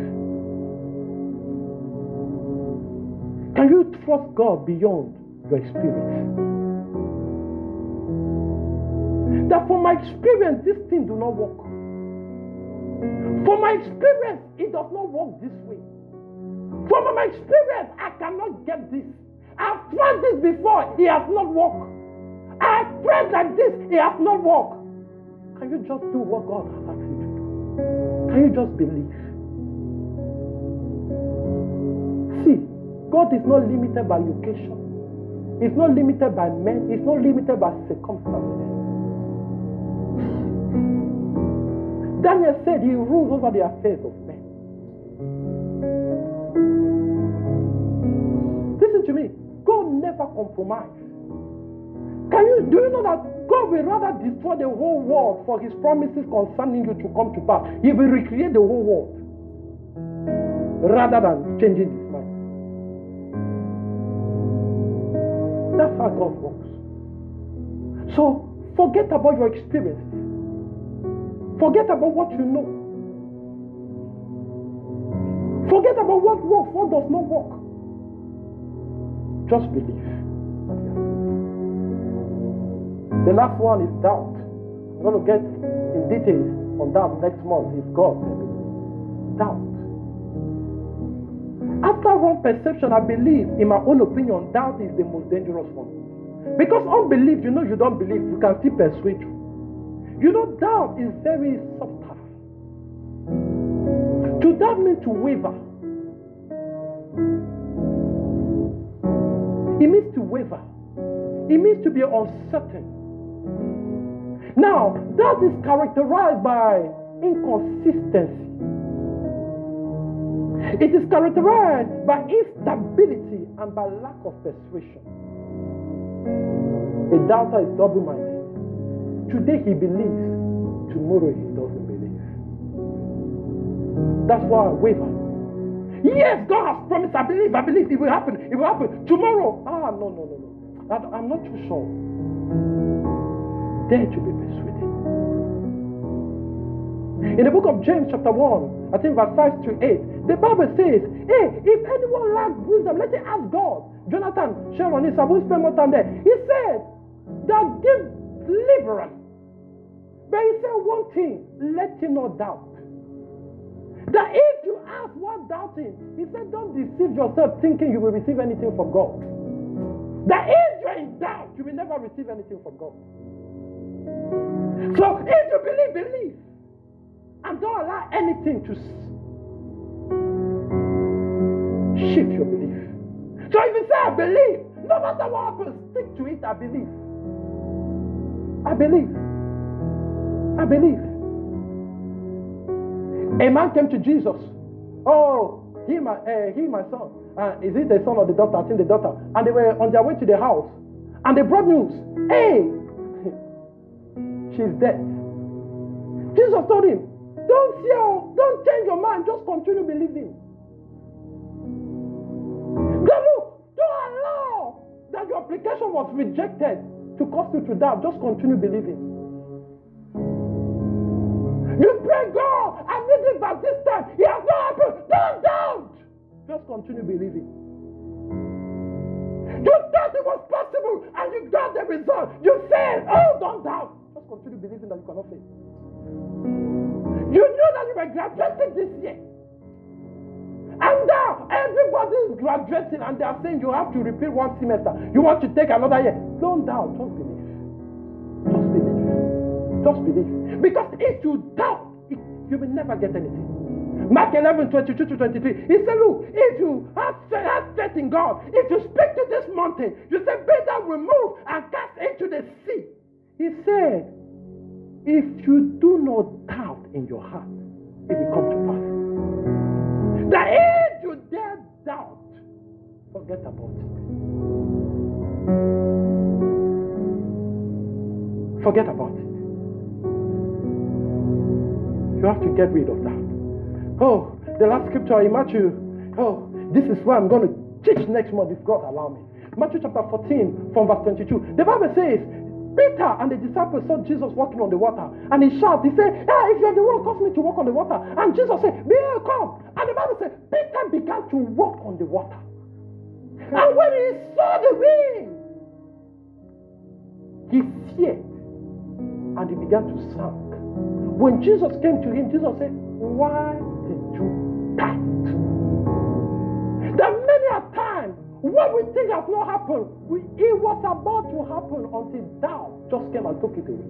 Can you trust God beyond your experience? That from my experience, this thing do not work. From my experience, it does not work this way. From my experience, I cannot get this. I've tried this before, it has not worked. I've prayed like this, it has not worked. Can you just do what God has asked you to do? Can you just believe? See, God is not limited by location. He's not limited by men. He's not limited by circumstances. Daniel said he rules over the affairs of men. Listen to me. God never compromises. Do you know that God will rather destroy the whole world for his promises concerning you to come to pass? He will recreate the whole world rather than changing his mind. That's how God works. So forget about your experiences. Forget about what you know. Forget about what works, what does not work. Just believe. The last one is doubt. I'm going to get in details on that next month if God permits. Doubt. After wrong perception, I believe, in my own opinion, doubt is the most dangerous one. Because unbelief, you know you don't believe, you can still persuade you. You know, doubt is very subtle. To doubt means to waver. It means to waver. It means to be uncertain. Now, doubt is characterized by inconsistency. It is characterized by instability and by lack of persuasion. A doubter is double-minded. Today he believes, tomorrow he doesn't believe. That's why I waver. Yes, God has promised, I believe it will happen. It will happen. Tomorrow, no. I'm not too sure. Dare to be persuaded. In the book of James chapter 1, I think verse 5 to 8, the Bible says, hey, if anyone lacks wisdom, let him ask God. Jonathan, Sharon, I won't spend more time there. He said, that give liberally. But he said one thing, let him not doubt. That if you ask what doubting, he said, don't deceive yourself thinking you will receive anything from God. That if you're in doubt, you will never receive anything from God. So if you believe, and don't allow anything to shift your belief. So if you say, I believe, no matter what happens, stick to it, I believe. I believe. A man came to Jesus. Oh, he my son. Is it the son or the daughter? I think the daughter. And they were on their way to the house. And they brought news. Hey, she's dead. Jesus told him, don't fear, don't change your mind, just continue believing. Don't allow that your application was rejected to cause you to doubt. Just continue believing. You pray, God, I need it by this time. It has not happened. Don't doubt. Just continue believing. You thought it was possible and you got the result. You failed. Oh, don't doubt. Just continue believing that you cannot fail. You knew that you were graduating this year. And now everybody is graduating and they are saying you have to repeat one semester. You want to take another year. Don't doubt. Just believe. Just believe. Just believe. Because if you doubt, you will never get anything. Mark 11, 22 to 23. He said, look, if you have faith in God, if you speak to this mountain, you say, be thou removed and cast into the sea. He said, if you do not doubt in your heart, it will come to pass. That if you dare doubt, forget about it. Forget about it. You have to get rid of that. Oh, the last scripture in Matthew. Oh, this is where I'm going to teach next month if God allow me. Matthew chapter 14 from verse 22. The Bible says, Peter and the disciples saw Jesus walking on the water, and he shouted, he said, if you're the one, cause me to walk on the water. And Jesus said, Behold, come. And the Bible said, Peter began to walk on the water. And when he saw the wind, he feared, and he began to sink. When Jesus came to him, Jesus said, why did you doubt? There are many a time what we think has not happened, it was about to happen until doubt just came and took it away.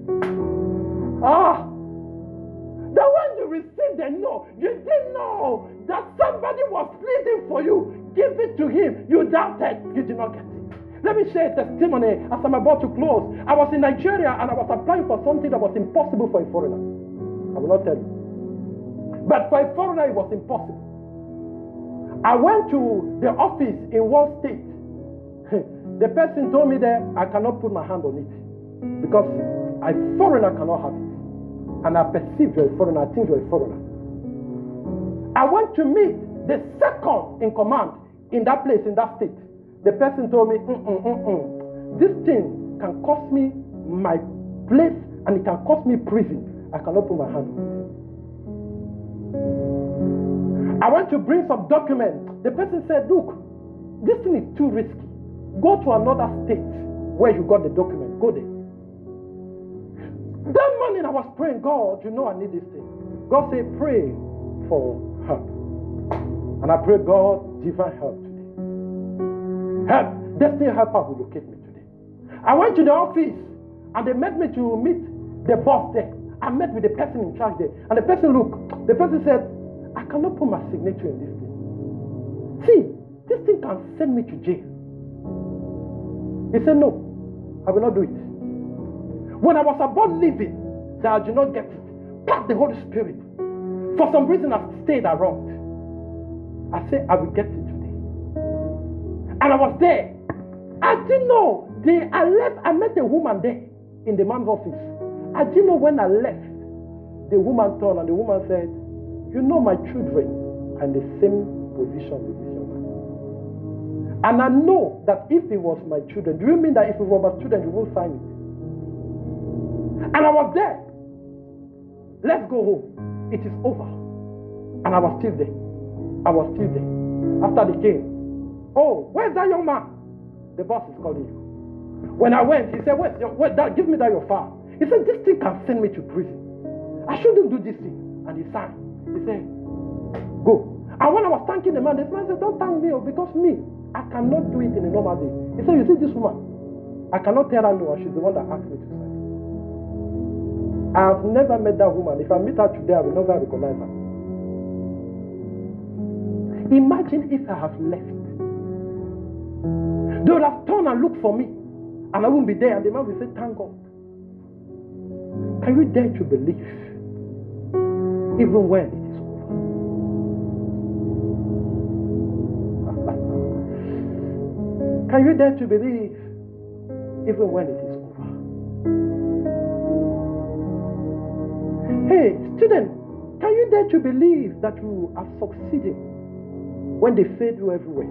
That when you received the no, you didn't know that somebody was pleading for you. Give it to him. You doubted. You did not get it. Let me share a testimony as I'm about to close. I was in Nigeria and I was applying for something that was impossible for a foreigner. I will not tell you. But for a foreigner, it was impossible. I went to the office in one state. The person told me that I cannot put my hand on it because a foreigner cannot have it. And I perceive you're a foreigner. I think you're a foreigner. I went to meet the second in command in that place, in that state. The person told me, this thing can cost me my place and it can cost me prison. I cannot put my hand on it. I went to bring some documents. The person said, look, this thing is too risky. Go to another state where you got the document. Go there. That morning I was praying, God, you know I need this thing. God said, pray for help. And I prayed, God, divine help today. Help. Destiny helper will locate me today. I went to the office and they met me to meet the boss there. I met with the person in charge there. And the person looked. The person said, I cannot put my signature in this thing. See, this thing can send me to jail. He said, no, I will not do it. When I was about leaving, that I did not get it, packed the Holy Spirit. For some reason, I stayed around. I said, I will get it today. And I was there. I didn't know. I left. I met a woman there in the man's office. I didn't know when I left. The woman turned and the woman said, you know my children are in the same position with this young man. And I know that if it was my children, do you mean that if it was my children, you won't sign it? And I was there. Let's go home. It is over. And I was still there. I was still there. After they came, oh, where's that young man? The boss is calling you. When I went, he said, give me that your file. He said, this thing can send me to prison. I shouldn't do this thing. And he signed. He said, go. And when I was thanking the man said, don't thank me, because me, I cannot do it in a normal day. He said, you see this woman? I cannot tell her no, and she's the one that asked me to sign. I have never met that woman. If I meet her today, I will never recognize her. Imagine if I have left. They would have turned and looked for me, and I won't be there, and the man will say, thank God. Can you dare to believe, even when it is over? Can you dare to believe, even when it is over? Hey, student, can you dare to believe that you are succeeding when they failed you everywhere?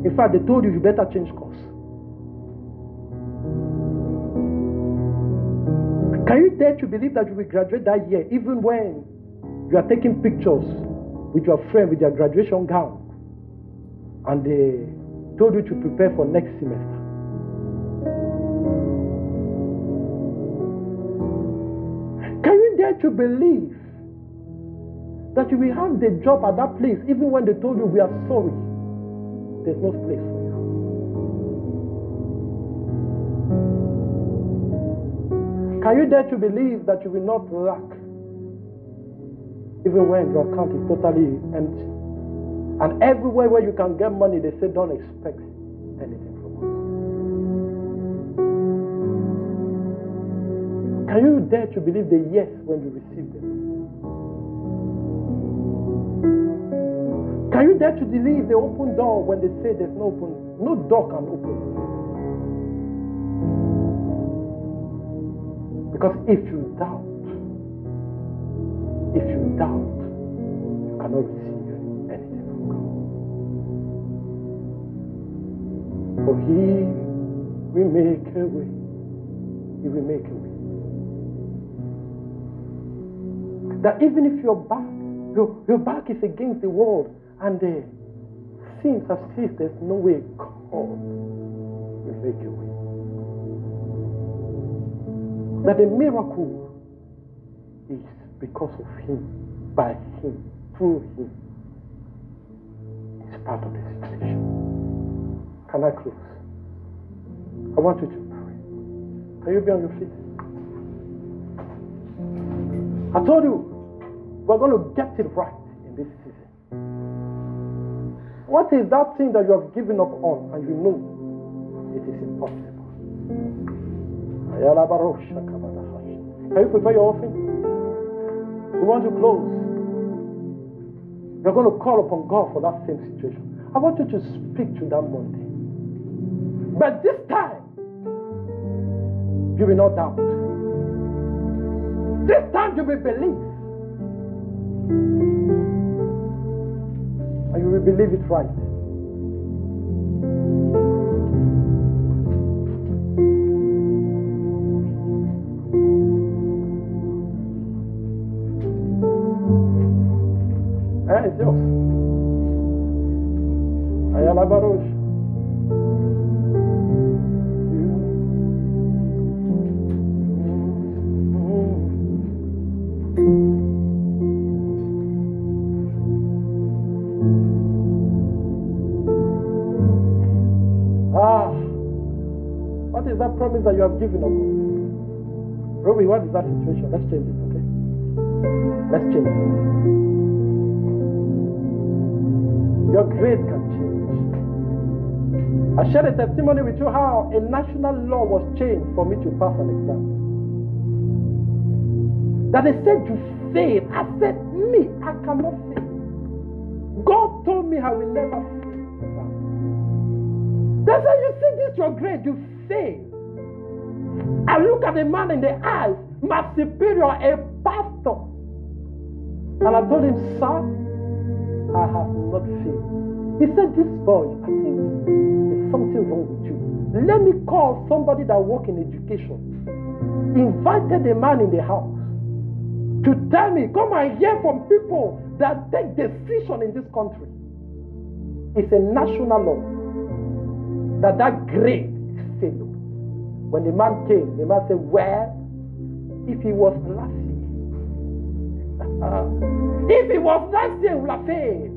In fact, they told you better change course. Can you dare to believe that you will graduate that year, even when you are taking pictures with your friend with their graduation gown, and they told you to prepare for next semester? Can you dare to believe that you will have the job at that place, even when they told you we are sorry, there's no place for you? Can you dare to believe that you will not lack, even when your account is totally empty? And everywhere where you can get money, they say don't expect anything from us. Can you dare to believe the yes when you receive them? Can you dare to believe the open door when they say there's no door can open? Because if you doubt, you cannot receive anything from God. For He will make a way He will make a way. That even if your back is against the world and the seems as if there's no way, God will make a way. That the miracle is because of Him, by Him, through Him. It's part of the situation. Can I close? I want you to pray. Can you be on your feet? I told you, we're going to get it right in this season. What is that thing that you have given up on and you know it is impossible? Can you prepare your offering? We want to close. You're going to call upon God for that same situation. I want you to speak to that Monday. But this time, you will not doubt. This time you will believe. And you will believe it right. It's yours. Ayala Baruch. What is that promise that you have given up? Ruby, what is that situation? Let's change it, okay? Let's change it. Your grade can change. I shared a testimony with you how a national law was changed for me to pass an exam. That they said you failed. I said, me, I cannot fail. God told me I will never fail. They said, you see this your grade, you failed. I look at the man in the eyes, my superior, a pastor. And I told him, sir, I have not failed. He said, this boy, I think there's something wrong with you. Let me call somebody that works in education. Invited a man in the house to tell me, come and hear from people that take decision in this country. It's a national law that grade is failure. When the man came, the man said, well, if he was last year, if he was last year, he would have failed.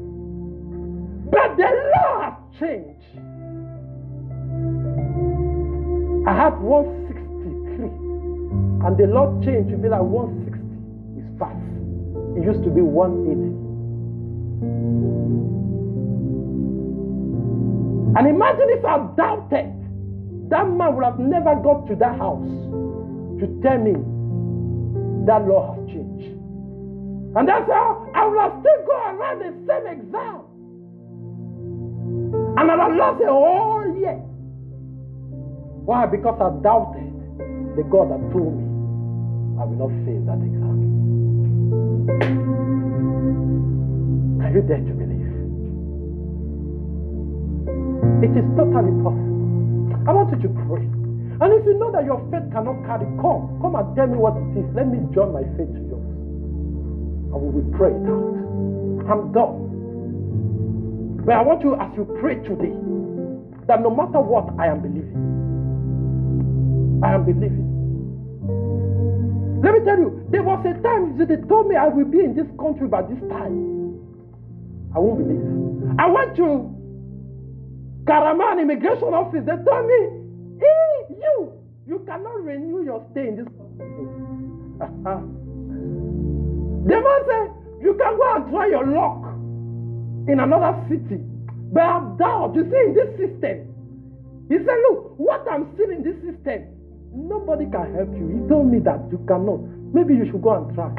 But the law has changed. I had 163, and the law changed to be like 160 is passed. It used to be 180. And imagine if I doubted, that man would have never got to that house to tell me that law has changed. And that's how I would have still go around the same exam. And I would have lost a whole year. Why? Because I doubted the God that told me I will not fail that exam. Are you dare to believe? It is totally possible. I want you to pray. And if you know that your faith cannot carry, come and tell me what it is. Let me join my faith to yours. And we will pray it out. I'm done. But I want you, as you pray today, that no matter what, I am believing. I am believing. Let me tell you, there was a time they told me I will be in this country by this time. I won't believe. I went to Karaman immigration office. They told me, hey, you cannot renew your stay in this country. The man said, you can go and try your luck in another city. But I doubt, you see, in this system. He said, look, what I'm seeing in this system, nobody can help you. He told me that you cannot. Maybe you should go and try.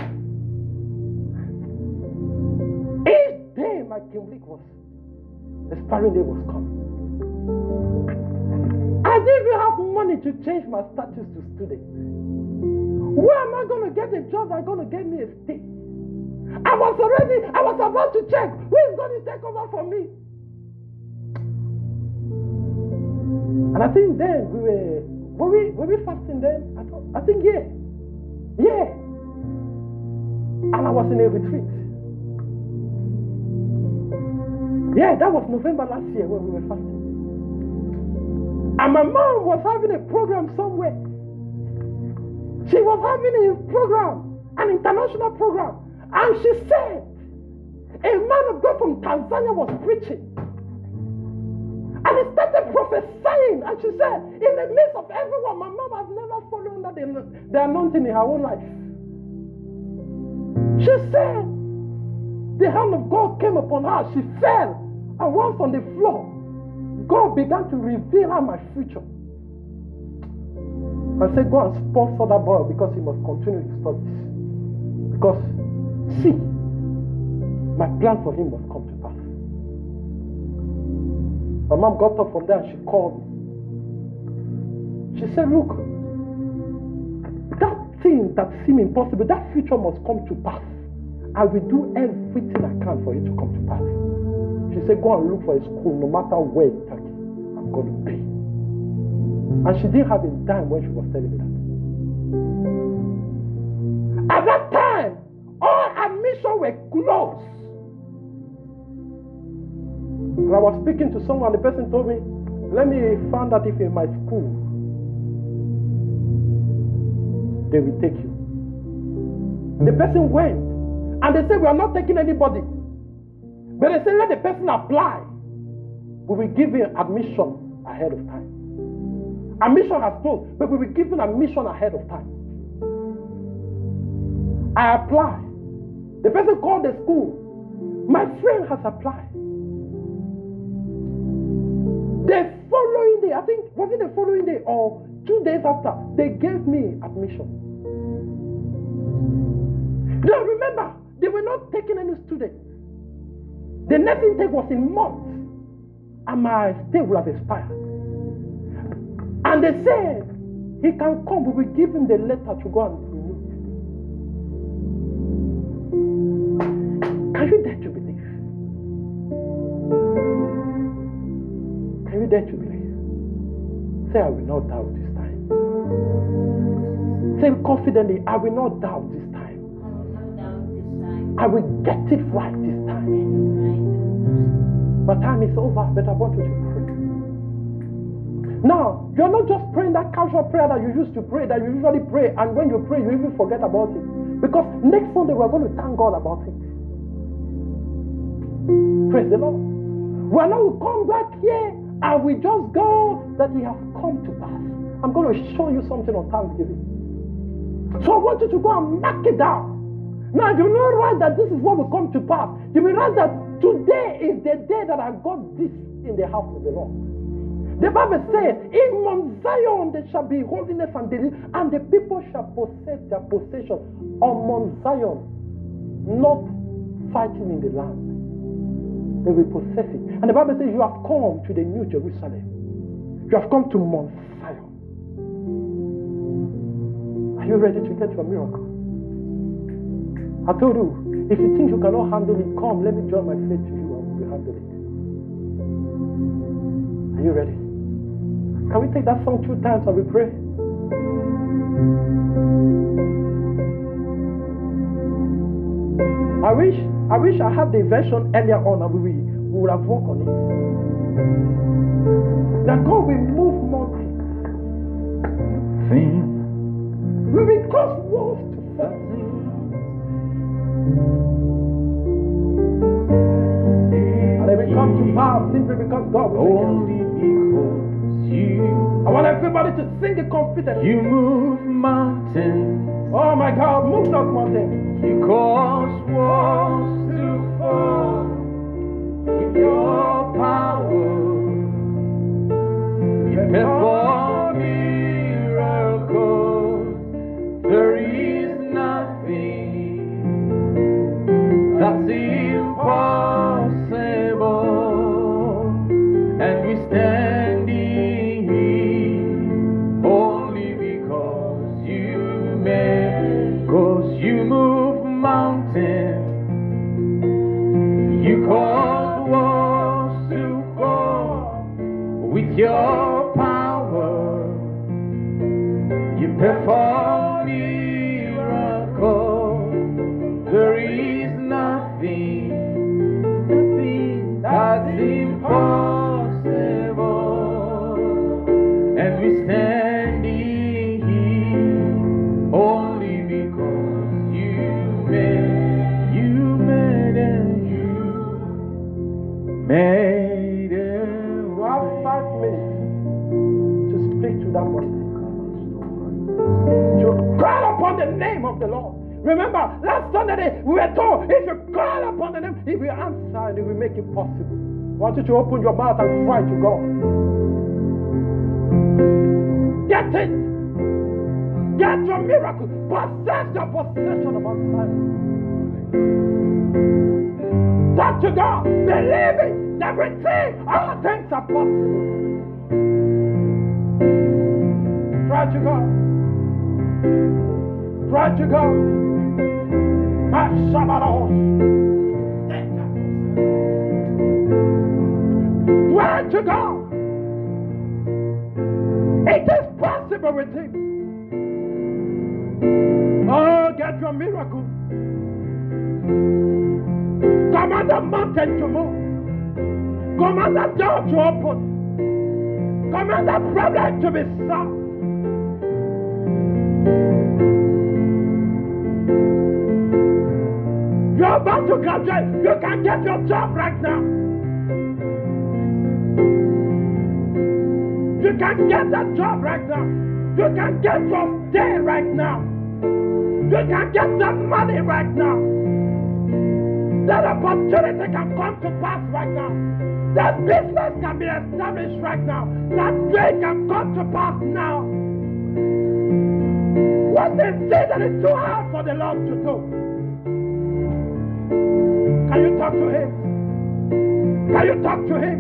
Each day my Kimlik was, the expiring day was coming. I didn't even have money to change my status to student. Where am I going to get a job that's going to get me a stay? I was about to check who is going to take over for me. And I think then we were Were we fasting then? I think yeah. Yeah. And I was in a retreat. Yeah, that was November last year when we were fasting. And my mom was having a program somewhere. She was having a program, an international program. And she said, a man of God from Tanzania was preaching. And he started prophesying. And she said, in the midst of everyone, my mom has never fallen under the anointing in her own life. She said, the hand of God came upon her. She fell. And once on the floor, God began to reveal her my future. I said, go and sponsor that boy because he must continue his studies. Because, see, my plan for him must come to pass. My mom got up from there and she called me. She said, look, that thing that seemed impossible, that future must come to pass. I will do everything I can for it to come to pass. She said, go and look for a school no matter where in Turkey. I'm going to pay. And she didn't have a dime when she was telling me that. At that time, all admissions were closed. And I was speaking to someone, the person told me, let me find out if in my school they will take you. The person went and they said, we are not taking anybody. But they said, let the person apply. We will give you admission ahead of time. Admission has closed, but we will give you admission ahead of time. I applied. The person called the school. My friend has applied. The following day, I think, was it the following day or 2 days after, they gave me admission. Now remember, they were not taking any students. The next intake was in March, and my stay will have expired. And they said, he can come, we will give him the letter to go and renew his stay. Can you dare to believe? Can you dare to believe? Say, I will not doubt this time. Say confidently, I will not doubt this time. I will get it right this time. My time is over, but I want you to pray. Now, you're not just praying that casual prayer that you used to pray, that you usually pray, and when you pray, you even forget about it. Because next Sunday, we're going to thank God about it. Praise the Lord. We're not going to come back here and we just go that He has come to pass. I'm going to show you something on Thanksgiving. So I want you to go and mark it down. Now, you know right that this is what will come to pass. You will write that today is the day that I got this in the house of the Lord. The Bible says, in Mount Zion there shall be holiness and deliverance, and the people shall possess their possession on Mount Zion, not fighting in the land. They will possess it. And the Bible says, you have come to the New Jerusalem. You have come to Mount Zion. Are you ready to get your miracle? I told you, if you think you cannot handle it, come, let me join my faith to you and we will handle it. Are you ready? Can we take that song 2 times and we pray? I wish I had the version earlier on and we would have worked on it. That God will move mountains. We will cause walls to fall. And they will come to pass simply because God will make it. I want everybody to sing it confidently. You move mountains. Oh my God, move those mountains. You cause walls to fall with your power. You perform miracles. There is nothing that's impossible, and we standing here only because you made. 'Cause you move mountains, you cause walls to fall with your power. perform miracles. There is nothing that's impossible. And we standing here only because you made it. You have 5 minutes to speak to that one. To call upon the name of the Lord. Remember, last Sunday we were told if you call upon the name, He will answer and He will make it possible. I want you to open your mouth and cry to God. Get it. Get your miracle. Possess your possession of Mount Zion. Talk to God. Believe it. That we see all things are possible. Cry to God. Cry to God. Cry to God. It is possible with Him. Oh, get your miracle. Command the mountain to move. Command the door to open. Command the problem to be solved. You're about to graduate. You can get your job right now. You can get that job right now. You can get your stay right now. You can get that money right now. That opportunity can come to pass right now. That business can be established right now. That dream can come to pass now. What is it that is too hard for the Lord to do? Can you talk to Him? Can you talk to Him?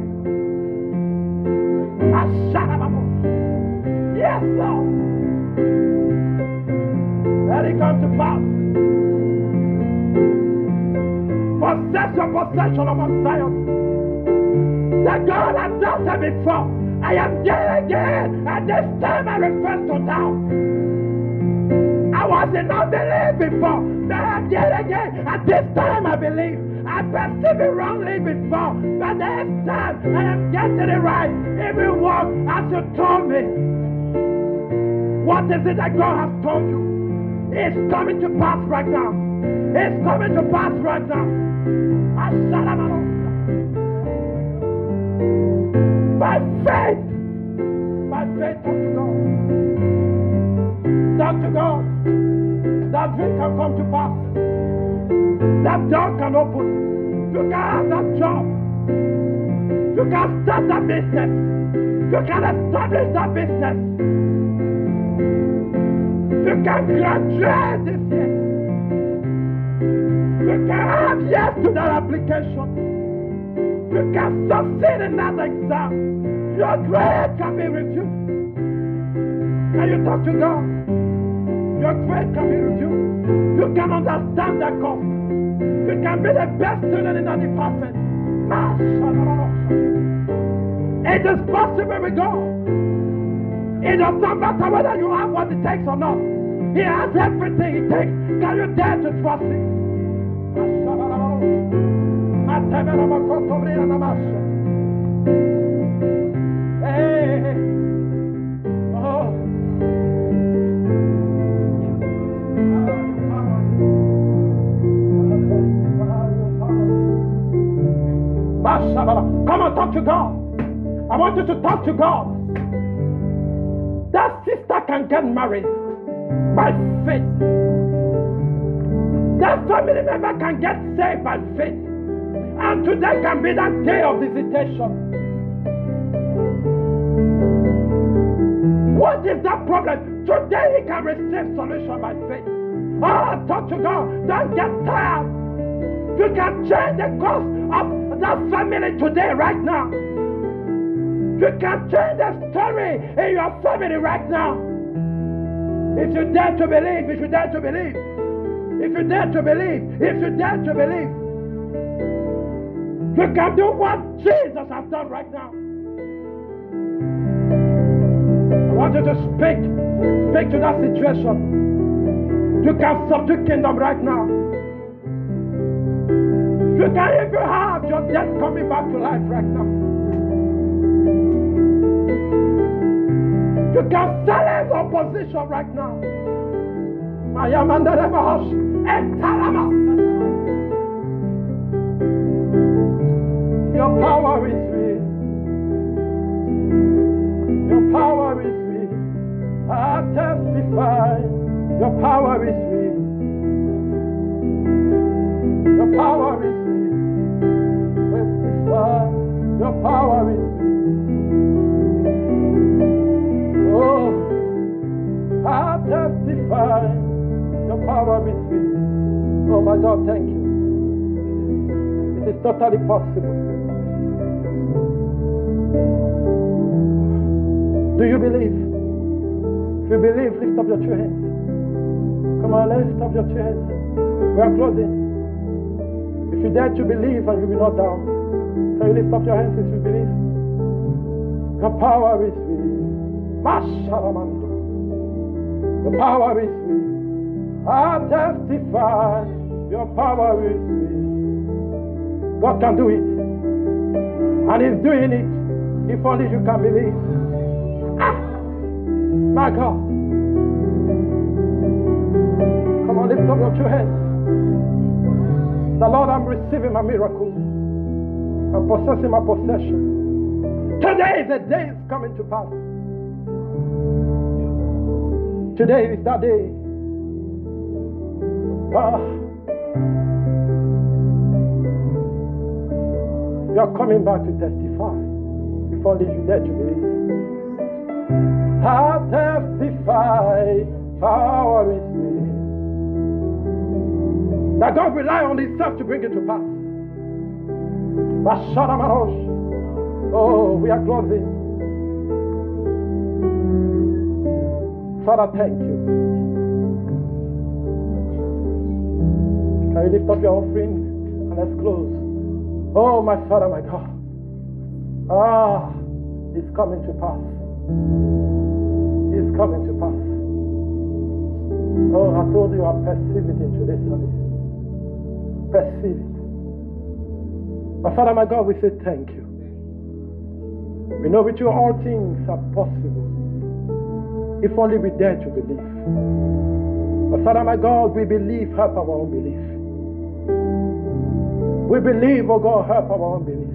Yes, Lord. Let it come to pass. Possess your possession of Mount Zion. That God has done that before. I am there again, and this time I refuse to doubt. I was in unbelief before, but I am there again, and this time I believe. I perceived it wrongly before, but this time I am getting it right. Every word as you told me. What is it that God has told you? It's coming to pass right now. It's coming to pass right now. By faith, talk to God. Talk to God. That dream can come to pass. That door can open. You can have that job. You can start that business. You can establish that business. You can graduate this year. You can have yes to that application. You can succeed in that exam. Your grade can be reviewed. Can you talk to God? Your grade can be reviewed. You can understand that course. You can be the best student in that department. It is possible with God. It does not matter whether you have what it takes or not. He has everything it takes. Can you dare to trust Him? Hey. Oh. Come on, talk to God. I want you to talk to God. That sister can get married by faith. That family member can get saved by faith. And today can be that day of visitation. What is that problem? Today he can receive solution by faith. Oh, talk to God. Don't get tired. You can change the course of that family today, right now. You can change the story in your family right now. If you dare to believe, if you dare to believe, if you dare to believe, if you dare to believe, you can do what Jesus has done right now. want you to speak to that situation. You can subdue kingdom right now. You can even have your death coming back to life right now. You can silence opposition right now. Your power is real. Your power is real. I testify. Your power is real. Your power is real. Testify. Your power is real. Oh, I testify. Your power is real. Oh my God, thank you. It is totally possible. Do you believe? If you believe, lift up your two hands. Come on, lift up your two hands. We are closing. If you dare to believe and you will not doubt, can you lift up your hands if you believe? Your power is real. Masharamando. Your power is real. I testify. Your power is real. God can do it. And He's doing it. If only you can believe. My God. Come on, lift up your two hands. The Lord, I'm receiving my miracle. I'm possessing my possession. Today is the day is coming to pass. Today is that day. You are coming back to testify. If only you dare to believe. I testify, power is me. That God rely on Himself to bring it to pass. Oh, we are closing. Father, thank you. Can you lift up your offering and let's close? Oh, my Father, my God. It's coming to pass. It's coming to pass. Oh, I told you I perceive it in today's service. Perceive it. My Father, my God, we say thank you. We know with you all things are possible. If only we dare to believe. My Father, my God, we believe, help our unbelief. We believe, oh God, help our unbelief.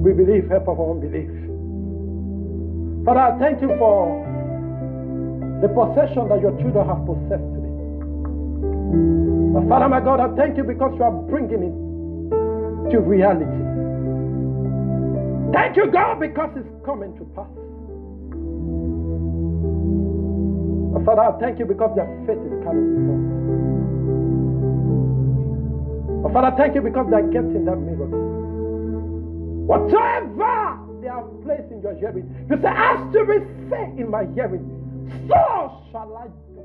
We believe, help our unbelief. Father, I thank you for the possession that your children have possessed today. My Father, my God, I thank you because you are bringing it to reality. Thank you, God, because it's coming to pass. My Father, I thank you because their faith is carrying results. My Father, thank you because they are getting that miracle. Whatever they have placed in your hearing, you say, as to be said in my hearing, so shall I do.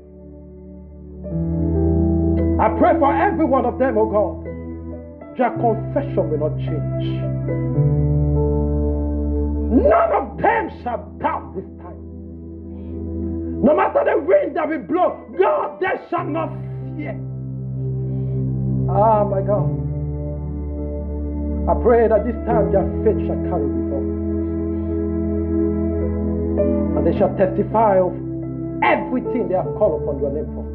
I pray for every one of them, oh God, their confession will not change. None of them shall doubt this time. No matter the wind that will blow, God, they shall not fear. Ah, my God. I pray that this time their faith shall carry results. And they shall testify of everything they have called upon your name for.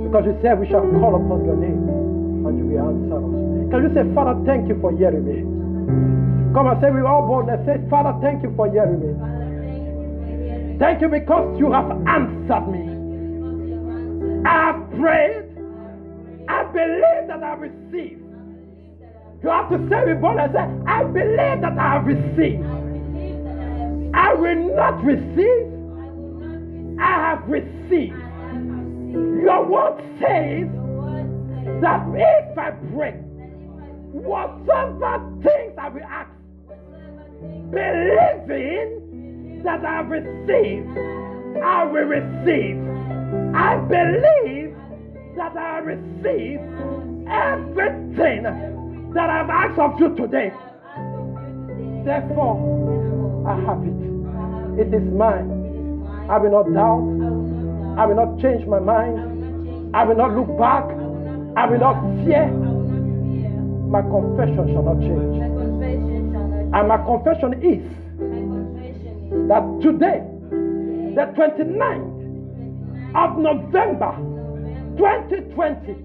Because you said we shall call upon your name and you will answer us. Can you say, Father, thank you for hearing me? Come and say with all boldness, say, Father, thank you for hearing me. Thank you because you have answered me. I have prayed. I believe that I have received. You have to say with boldness, say, I believe that I have received. I will not receive. I have received. Your word says that if I pray, whatever things I will ask, believing that I have received, I will receive. I believe that I have received everything that I've asked of you today. Therefore, I have it. It is mine. I will not doubt. I will not change my mind. I will not look back. I will not fear. My confession shall not change. And my confession is that today, the 29th of November 2020,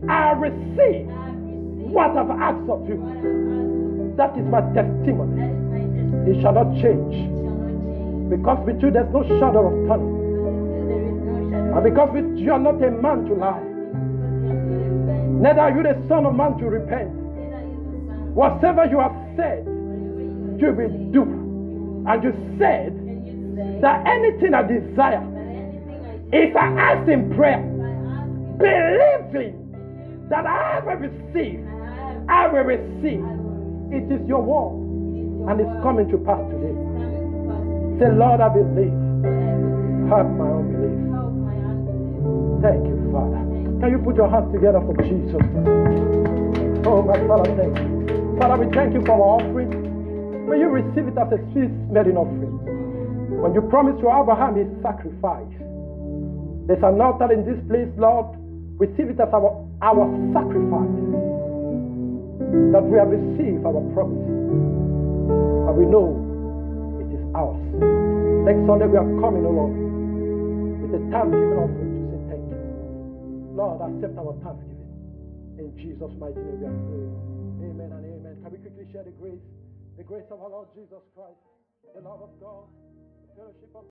I receive what I've asked of you. That is my testimony. It shall not change. Because with you there's no shadow of turning. And because with you are not a man to lie. Neither are you the son of man to repent. Whatever you have said, you will do. And you said that anything I desire, if I ask in prayer, believing that I will receive, I will receive. It is your word, and it's coming to pass today. Say, Lord, I believe. Help my unbelief. Thank you, Father. Can you put your hands together for Jesus? Oh, my Father, thank you. Father, we thank you for our offering. May you receive it as a sweet-smelling offering. When you promised to Abraham his sacrifice, there's an altar in this place, Lord. Receive it as our sacrifice. That we have received our promise. And we know it is ours. Next Sunday we are coming, O Lord, with a thanksgiving offering to say thank you. Lord, accept our thanksgiving. In Jesus' mighty name we are praying. Amen and amen. Can we quickly share the grace? The grace of our Lord Jesus Christ, the love of God, the fellowship of